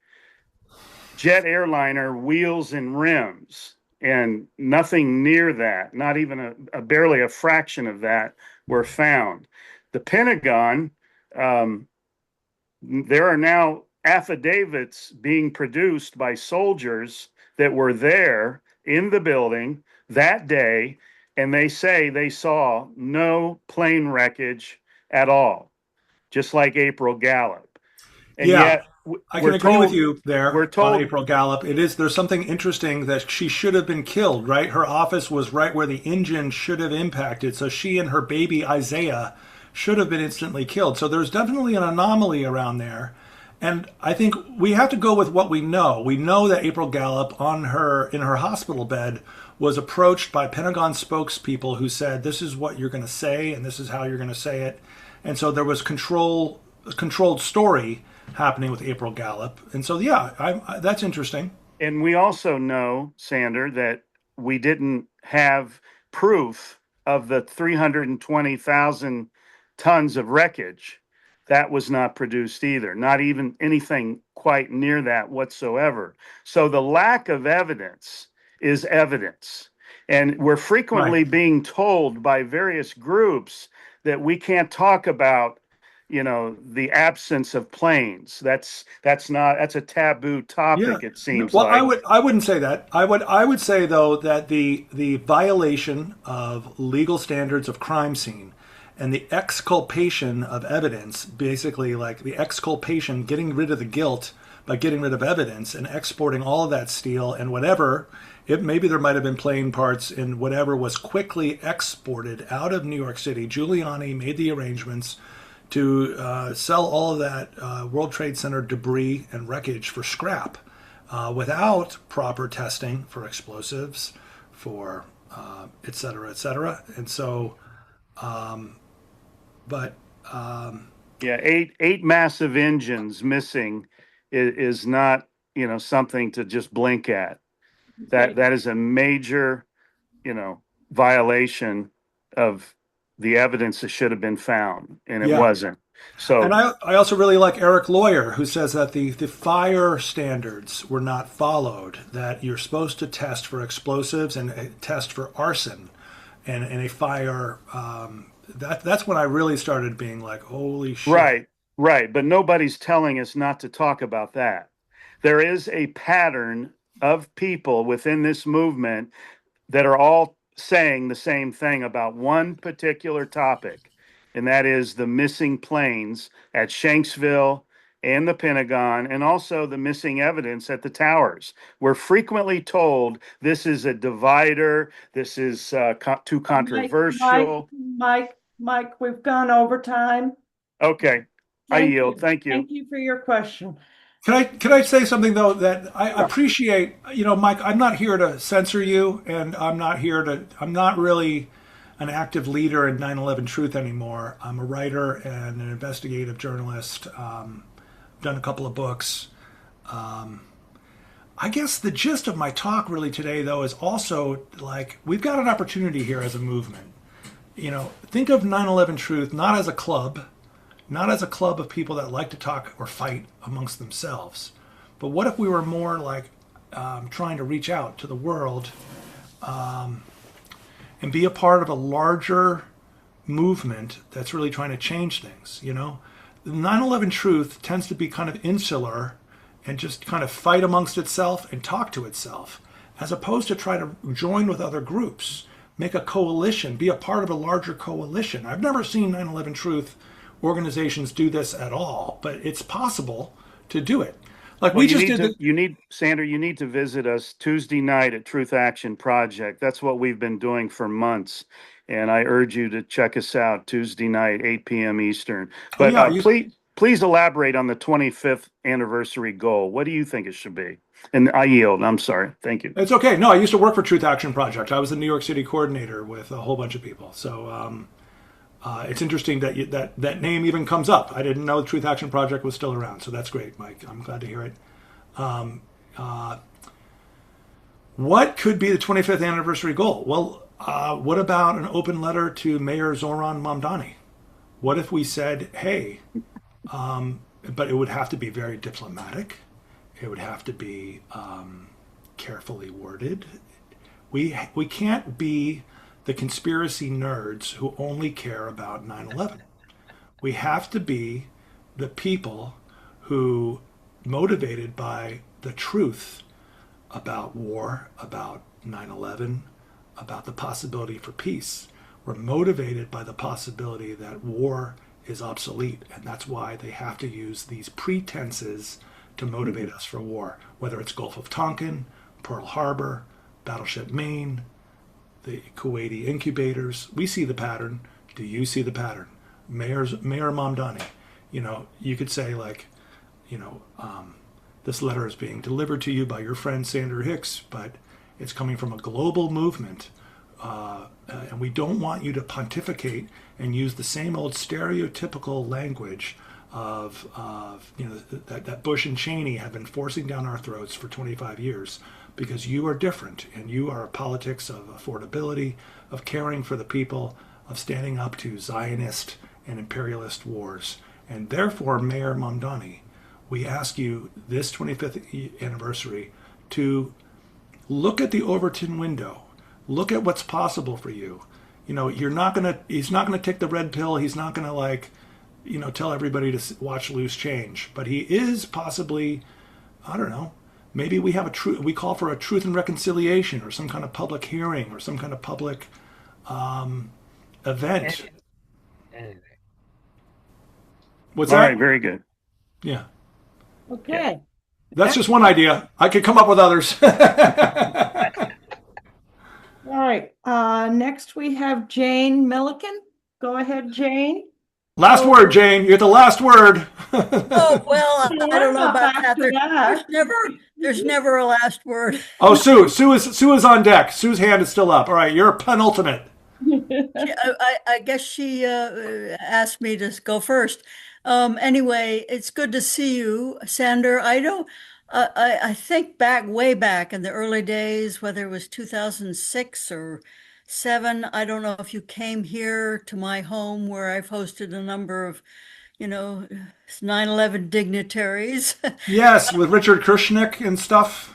Q: jet airliner wheels and rims, and nothing near that, not even barely a fraction of that, were found. The Pentagon, there are now affidavits being produced by soldiers that were there in the building that day, and they say they saw no plane wreckage at all, just like April Gallup. And yet,
B: I can agree with you there
Q: we're told,
B: on April Gallup. There's something interesting that she should have been killed, right? Her office was right where the engine should have impacted. So she and her baby Isaiah should have been instantly killed. So there's definitely an anomaly around there. And I think we have to go with what we know. We know that April Gallup in her hospital bed was approached by Pentagon spokespeople who said, this is what you're going to say and this is how you're going to say it. And so there was a controlled story happening with April Gallup. And so, yeah, that's interesting.
Q: And we also know, Sander, that we didn't have proof of the 320,000 tons of wreckage. That was not produced either, not even anything quite near that whatsoever. So the lack of evidence is evidence. And we're frequently being told by various groups that we can't talk about the absence of planes. That's a taboo topic. It seems
B: well,
Q: like.
B: I wouldn't say that. I would say though that the violation of legal standards of crime scene and the exculpation of evidence, basically like the exculpation, getting rid of the guilt by getting rid of evidence and exporting all of that steel and whatever. Maybe there might have been plane parts in whatever was quickly exported out of New York City. Giuliani made the arrangements to sell all of that World Trade Center debris and wreckage for scrap without proper testing for explosives, for et cetera, et cetera. And so,
Q: eight massive engines missing is not something to just blink at. That is a major violation of the evidence that should have been found, and it wasn't. So,
B: and I also really like Eric Lawyer, who says that the fire standards were not followed, that you're supposed to test for explosives and test for arson and in a fire. That's when I really started being like, holy shit.
Q: Right. But nobody's telling us not to talk about that. There is a pattern of people within this movement that are all saying the same thing about one particular topic, and that is the missing planes at Shanksville and the Pentagon, and also the missing evidence at the towers. We're frequently told this is a divider, this is too controversial.
A: Mike, we've gone over time.
Q: Okay, I
A: Thank
Q: yield.
A: you.
Q: Thank you.
A: Thank you for your question.
B: Can I say something though that I appreciate? You know, Mike, I'm not here to censor you, and I'm not really an active leader in 9/11 Truth anymore. I'm a writer and an investigative journalist. Done a couple of books. I guess the gist of my talk really today though is also like we've got an opportunity here as a movement. You know, think of 9/11 Truth not as a club, not as a club of people that like to talk or fight amongst themselves, but what if we were more like trying to reach out to the world and be a part of a larger movement that's really trying to change things, you know? The 9/11 Truth tends to be kind of insular and just kind of fight amongst itself and talk to itself, as opposed to try to join with other groups, make a coalition, be a part of a larger coalition. I've never seen 9/11 Truth organizations do this at all, but it's possible to do it. Like
Q: Well,
B: we just did.
Q: Sandra, you need to visit us Tuesday night at Truth Action Project. That's what we've been doing for months. And I urge you to check us out Tuesday night, 8 p.m. Eastern. But please elaborate on the 25th anniversary goal. What do you think it should be? And I yield. I'm sorry. Thank you.
B: It's okay. No, I used to work for Truth Action Project. I was the New York City coordinator with a whole bunch of people. So it's interesting that that name even comes up. I didn't know the Truth Action Project was still around. So that's great, Mike. I'm glad to hear it. What could be the 25th anniversary goal? Well, what about an open letter to Mayor Zoran Mamdani? What if we said, hey, but it would have to be very diplomatic. It would have to be carefully worded. We can't be the conspiracy nerds who only care about 9/11. We have to be the people who, motivated by the truth about war, about 9/11, about the possibility for peace, we're motivated by the possibility that war is obsolete, and that's why they have to use these pretenses to motivate us for war, whether it's Gulf of Tonkin, Pearl Harbor, Battleship Maine, the Kuwaiti incubators. We see the pattern. Do you see the pattern? Mayor Mamdani, you know, you could say like, you know, this letter is being delivered to you by your friend Sandra Hicks, but it's coming from a global movement, and we don't want you to pontificate and use the same old stereotypical language of you know that Bush and Cheney have been forcing down our throats for 25 years, because you are different and you are a politics of affordability, of caring for the people, of standing up to Zionist and imperialist wars. And therefore, Mayor Mamdani, we ask you this 25th anniversary to look at the Overton window. Look at what's possible for you. You know, he's not gonna take the red pill. He's not gonna like, you know, tell everybody to watch loose change. But he is possibly, I don't know, maybe we call for a truth and reconciliation or some kind of public hearing or some kind of public event.
M: Anyway.
B: What's
Q: All
B: that?
Q: right, very good.
B: Yeah.
A: Okay.
B: That's just one idea. I could come up with others.
A: All right. Next we have Jane Milliken. Go ahead, Jane.
B: Last word, Jane. You're the last word.
R: Oh, well, I don't know about that.
A: After that.
R: There's never a last word.
B: Oh, Sue is on deck. Sue's hand is still up. All right, you're penultimate.
R: I guess she asked me to go first. Anyway, it's good to see you, Sander. I think way back in the early days, whether it was 2006 or 7, I don't know if you came here to my home where I've hosted a number of, 9/11 dignitaries.
B: Yes, with Richard Krishnick and stuff.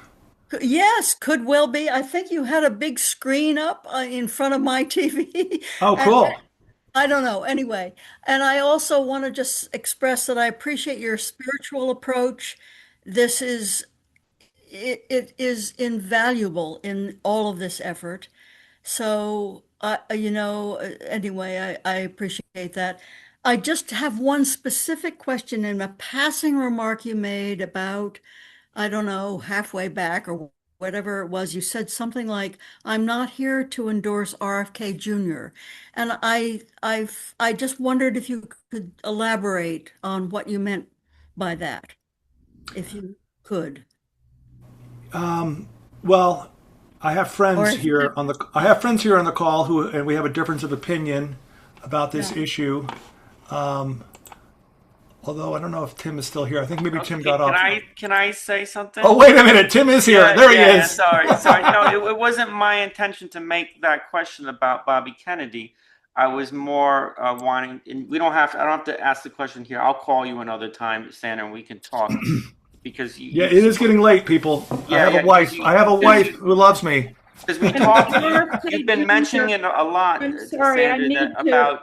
R: Yes, could well be. I think you had a big screen up in front of my TV.
B: Oh, cool.
R: I don't know. Anyway, and I also want to just express that I appreciate your spiritual approach. This is it is invaluable in all of this effort. So, anyway, I appreciate that. I just have one specific question in a passing remark you made about, I don't know, halfway back or whatever it was. You said something like, "I'm not here to endorse RFK Jr." And I just wondered if you could elaborate on what you meant by that, if you could.
B: Well, I have
R: Or
B: friends
R: if you
B: here on the call who, and we have a difference of opinion about this
R: Yeah.
B: issue. Although I don't know if Tim is still here. I think maybe Tim got
L: Can
B: off.
L: I say something?
B: Oh, wait a minute. Tim is here. There he is.
L: Sorry. No, it wasn't my intention to make that question about Bobby Kennedy. I was more wanting, and we don't have to, I don't have to ask the question here. I'll call you another time, Sandra, and we can talk because
B: Yeah, it is getting late, people. I have a wife. I have a wife who loves me.
L: Because we talked, you've been mentioning it a lot,
A: I'm sorry, I
L: Sandra,
A: need to.
L: about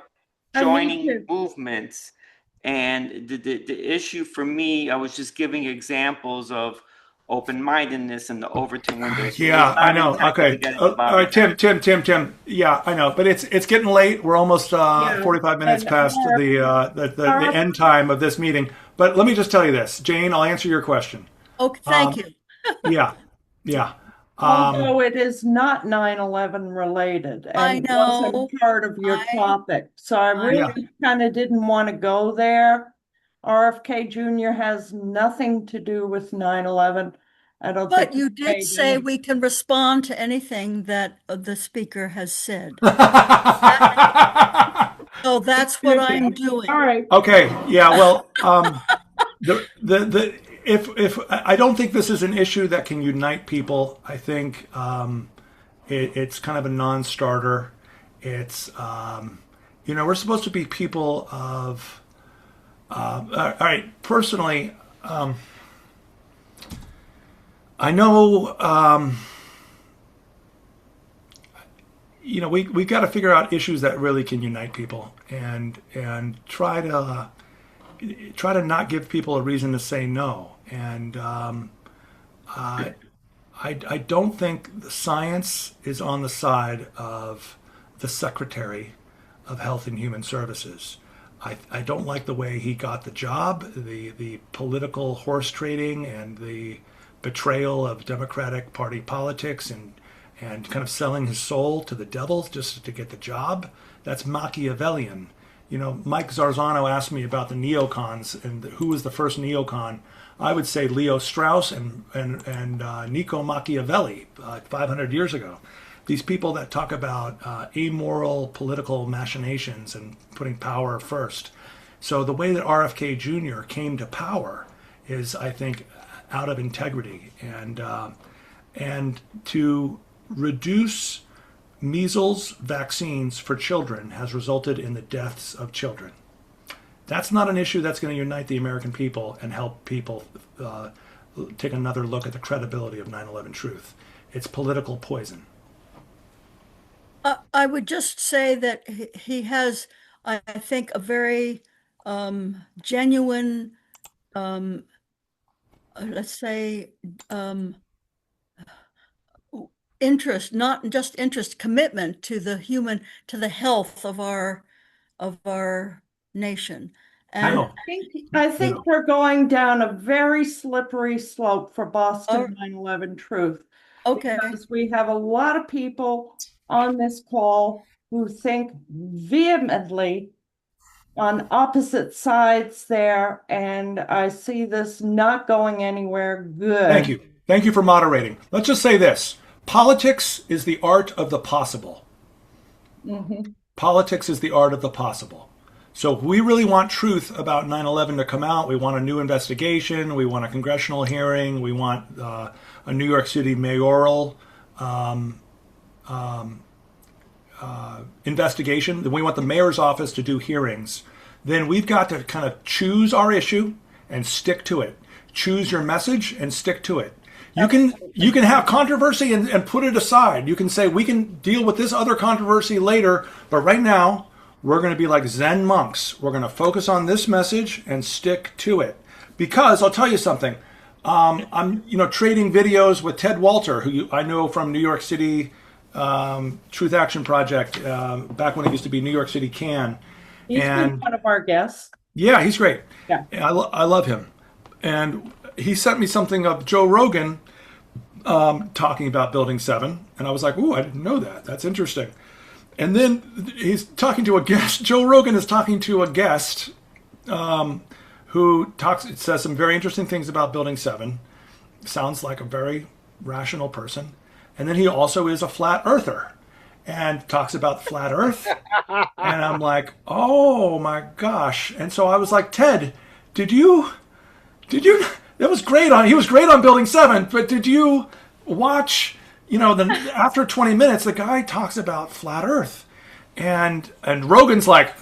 A: I need
L: joining
A: to.
L: movements. And the issue for me, I was just giving examples of open-mindedness and the Overton window. So
B: Yeah,
L: it's
B: I
L: not
B: know.
L: intended
B: Okay.
L: to get into
B: All
L: Bobby
B: right, Tim. Yeah, I know. But it's getting late. We're almost 45 minutes
A: and
B: past the end time of this meeting. But let me just tell you this. Jane, I'll answer your question.
R: Okay, thank you.
B: Yeah.
A: Although it is not 9/11 related
R: I
A: and
R: know.
A: wasn't part of your topic. So I
R: I-
A: really kind of didn't want to go there. RFK Jr. has nothing to do with 9/11. I don't think.
R: But you did say we can respond to anything that the speaker has said. So that's what I'm doing.
A: All right.
B: Okay. Yeah. Well, if I don't think this is an issue that can unite people. I think it's kind of a non-starter. It's we're supposed to be people of. All right. Personally, I know. We've got to figure out issues that really can unite people, and try to not give people a reason to say no. And I don't think the science is on the side of the Secretary of Health and Human Services. I don't like the way he got the job, the political horse trading and the betrayal of Democratic Party politics and kind of selling his soul to the devil just to get the job. That's Machiavellian. Mike Zarzano asked me about the neocons and who was the first neocon. I would say Leo Strauss and Niccolo Machiavelli 500 years ago. These people that talk about amoral political machinations and putting power first. So the way that RFK Jr. came to power is, I think, out of integrity and to reduce measles vaccines for children has resulted in the deaths of children. That's not an issue that's going to unite the American people and help people take another look at the credibility of 9/11 truth. It's political poison.
R: I would just say that he has, I think, a very genuine, let's say, interest, not just interest, commitment to the health of our nation. And
A: I think we're going down a very slippery slope for Boston 9/11 truth.
R: Okay.
A: Because we have a lot of people on this call who think vehemently on opposite sides there, and I see this not going anywhere good.
B: Thank you. Thank you for moderating. Let's just say this. Politics is the art of the possible.
A: Mm-hmm.
B: Politics is the art of the possible. So if we really want truth about 9/11 to come out, we want a new investigation, we want a congressional hearing, we want a New York City mayoral investigation, then we want the mayor's office to do hearings, then we've got to kind of choose our issue and stick to it. Choose your message and stick to it. You can have controversy and put it aside. You can say we can deal with this other controversy later, but right now we're going to be like Zen monks. We're going to focus on this message and stick to it. Because I'll tell you something. I'm trading videos with Ted Walter, who I know from New York City Truth Action Project back when it used to be New York City Can.
A: He's been
B: And
A: one of our guests.
B: yeah, he's great.
A: Yeah.
B: I love him. And he sent me something of Joe Rogan talking about Building 7. And I was like, ooh, I didn't know that. That's interesting. And then he's talking to a guest. Joe Rogan is talking to a guest who says some very interesting things about Building 7. Sounds like a very rational person. And then he also is a flat earther and talks about the flat earth. And I'm like, oh my gosh. And so I was like, Ted, did you, that was great he was great on Building 7, but did you watch, after 20 minutes, the guy talks about flat earth and Rogan's like,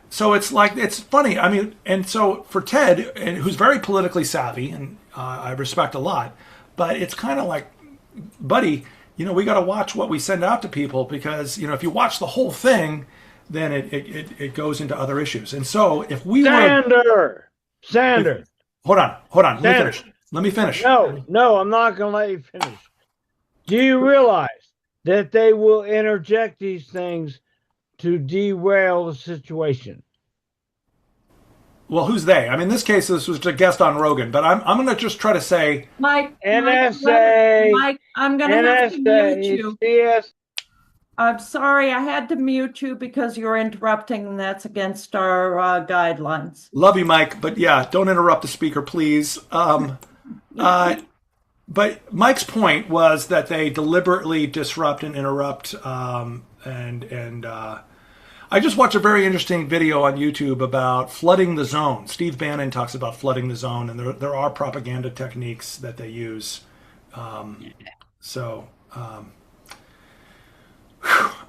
B: so it's like, it's funny. I mean, and so for Ted, who's very politically savvy and I respect a lot, but it's kind of like, buddy, we got to watch what we send out to people because, if you watch the whole thing, then it goes into other issues. And so if we
M: Sander.
B: Hold on. Let me finish.
M: No, I'm not going to let you finish. Do you realize that they will interject these things to derail the situation?
B: Well, who's they? I mean, in this case, this was a guest on Rogan, but I'm going to just try to say,
A: Mike,
M: NSA,
A: Mike, I'm going to have to mute you.
M: Yes.
A: I'm sorry, I had to mute you because you're interrupting, and that's against our guidelines.
B: Love you, Mike, but yeah, don't interrupt the speaker, please. But Mike's point was that they deliberately disrupt and interrupt, and I just watched a very interesting video on YouTube about flooding the zone. Steve Bannon talks about flooding the zone, and there are propaganda techniques that they use.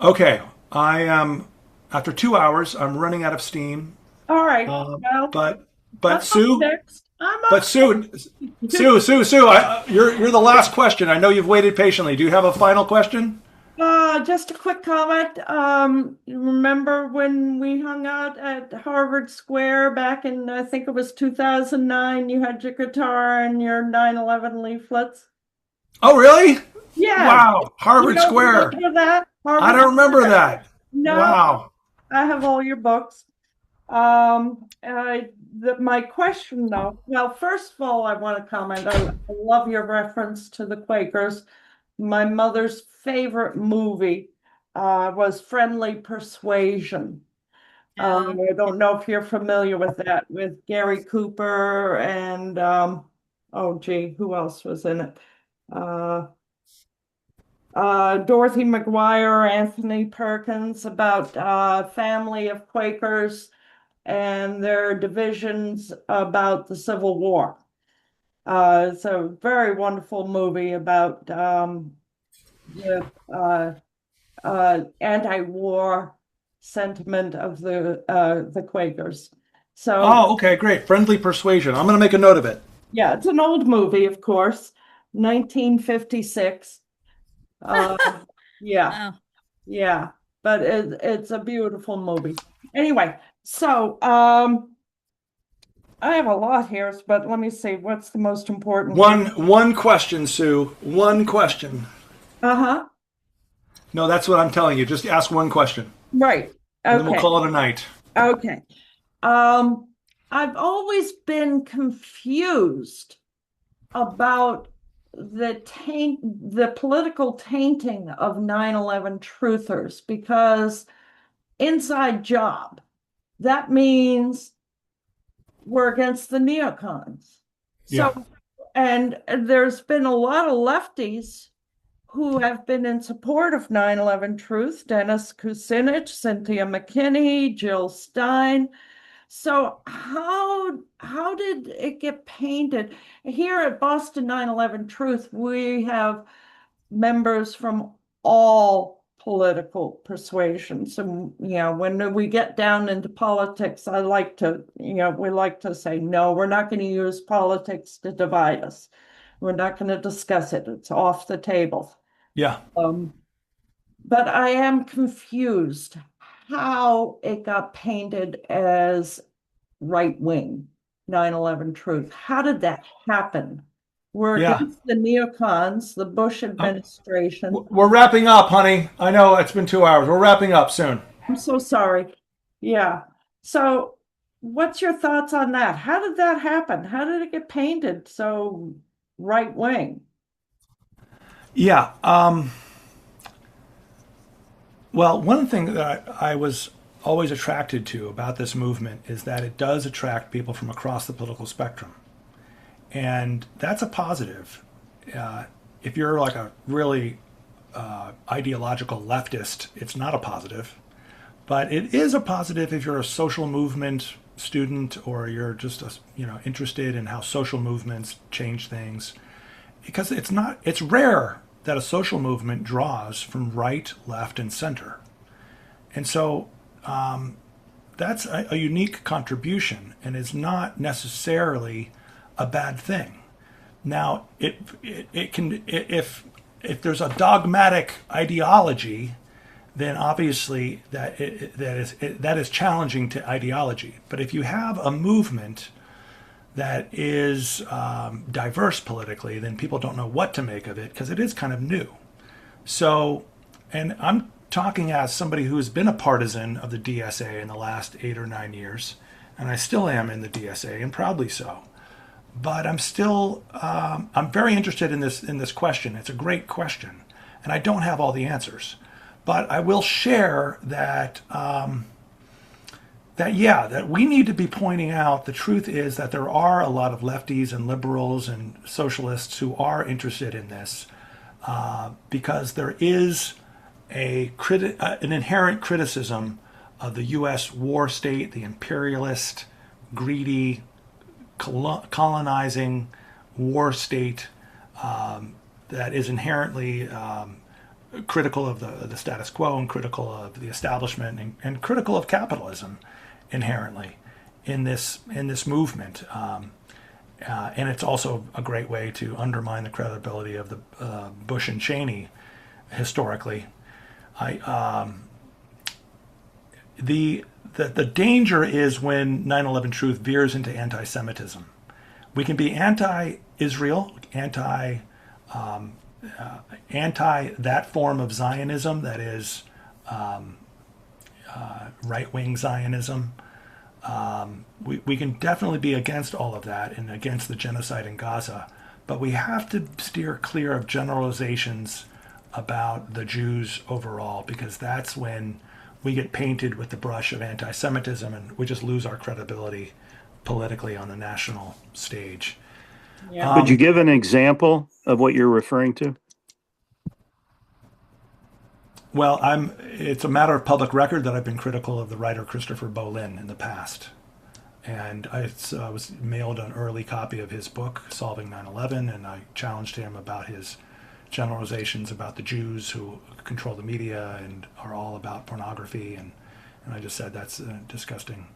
B: Okay, I am after 2 hours. I'm running out of steam.
A: All right,
B: but Sue, Sue, you're the last question. I know you've waited patiently. Do you have a final question?
A: Just a quick comment. Remember when we hung out at Harvard Square back in, I think it was 2009, you had your guitar and your 9/11 leaflets?
B: Oh, really?
A: Yeah.
B: Wow. Harvard Square.
A: Remember that?
B: I don't remember that.
A: No.
B: Wow.
A: I have all your books. My question though, well, first of all, I want to comment. I love your reference to the Quakers. My mother's favorite movie was Friendly Persuasion. I don't know if you're familiar with that, with Gary Cooper and who else was in it? Dorothy McGuire, Anthony Perkins, about family of Quakers and their divisions about the Civil War. It's a very wonderful movie about the anti-war sentiment of the Quakers. So,
B: okay, great. Friendly Persuasion. I'm going to make a note of it.
A: Yeah, it's an old movie, of course, 1956. Yeah, but it's a beautiful movie. Anyway, so I have a lot here, but let me see. What's the most important?
B: One question, Sue. One question.
A: Uh-huh.
B: No, that's what I'm telling you. Just ask one question.
A: Right. Okay.
B: And then we'll call it a night.
A: Okay. I've always been confused about the political tainting of 9/11 truthers, because inside job, that means we're against the neocons.
B: Yeah.
A: So, and there's been a lot of lefties who have been in support of 9/11 truth: Dennis Kucinich, Cynthia McKinney, Jill Stein. So how did it get painted? Here at Boston 9/11 Truth, we have members from all political persuasions. And, when we get down into politics, we like to say, no, we're not going to use politics to divide us. We're not going to discuss it. It's off the table.
B: Yeah.
A: But I am confused how it got painted as right-wing 9/11 truth. How did that happen? We're against the neocons, the Bush administration.
B: We're wrapping up, honey. I know it's been 2 hours. We're wrapping up soon.
A: I'm so sorry. Yeah. So what's your thoughts on that? How did that happen? How did it get painted so right wing?
B: Yeah. Well, one thing that I was always attracted to about this movement is that it does attract people from across the political spectrum. And that's a positive. If you're like a really ideological leftist, it's not a positive. But it is a positive if you're a social movement student or you're just interested in how social movements change things. Because it's rare that a social movement draws from right, left, and center. And so that's a unique contribution and is not necessarily a bad thing. Now, it can if there's a dogmatic ideology, then obviously that is challenging to ideology. But if you have a movement that is diverse politically, then people don't know what to make of it because it is kind of new. So, and I'm talking as somebody who's been a partisan of the DSA in the last 8 or 9 years, and I still am in the DSA, and proudly so. But I'm still, I'm very interested in this question. It's a great question, and I don't have all the answers. But I will share that that we need to be pointing out the truth is that there are a lot of lefties and liberals and socialists who are interested in this because there is an inherent criticism of the U.S. war state, the imperialist, greedy, colonizing war state that is inherently critical of the status quo and critical of the establishment and critical of capitalism inherently in this movement. And it's also a great way to undermine the credibility of the Bush and Cheney historically. The danger is when 9/11 truth veers into anti-Semitism. We can be anti-Israel, anti that form of Zionism that is right-wing Zionism. We can definitely be against all of that and against the genocide in Gaza, but we have to steer clear of generalizations about the Jews overall, because that's when we get painted with the brush of anti-Semitism and we just lose our credibility politically on the national stage.
Q: Yeah. Could you give an example of what you're referring to?
B: Well, it's a matter of public record that I've been critical of the writer Christopher Bolin in the past. And I was mailed an early copy of his book, Solving 9/11, and I challenged him about his generalizations about the Jews who control the media and are all about pornography. And I just said that's disgusting.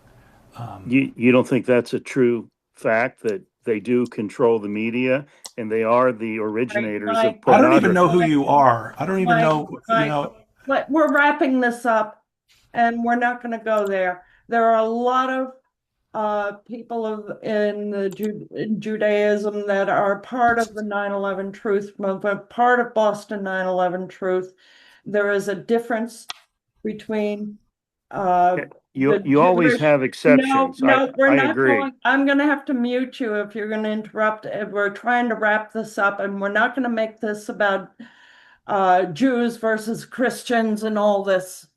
Q: You don't think that's a true fact, that they do control the media and they are the originators of pornography?
B: I don't even know who you are. I don't even know.
A: But we're wrapping this up and we're not going to go there. There are a lot of people in Judaism that are part of the 9/11 Truth movement, part of Boston 9/11 Truth. There is a difference between
Q: you always have exceptions.
A: No, we're not
Q: agree.
A: I'm going to have to mute you if you're going to interrupt. We're trying to wrap this up, and we're not going to make this about Jews versus Christians and all this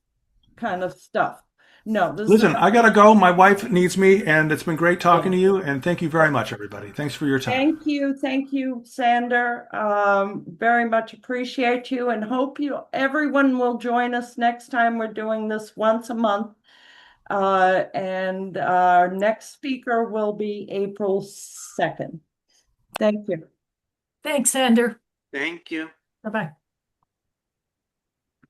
A: kind of stuff. No,
B: listen, I gotta go. My wife needs me, and it's been great talking to you. And thank you very much, everybody. Thanks for your time.
A: Thank you, Sander. Very much appreciate you, and hope everyone will join us next time. We're doing this once a month, and our next speaker will be April 2nd. Thank you.
N: Thanks, Sander.
Q: Thank you.
N: Bye-bye.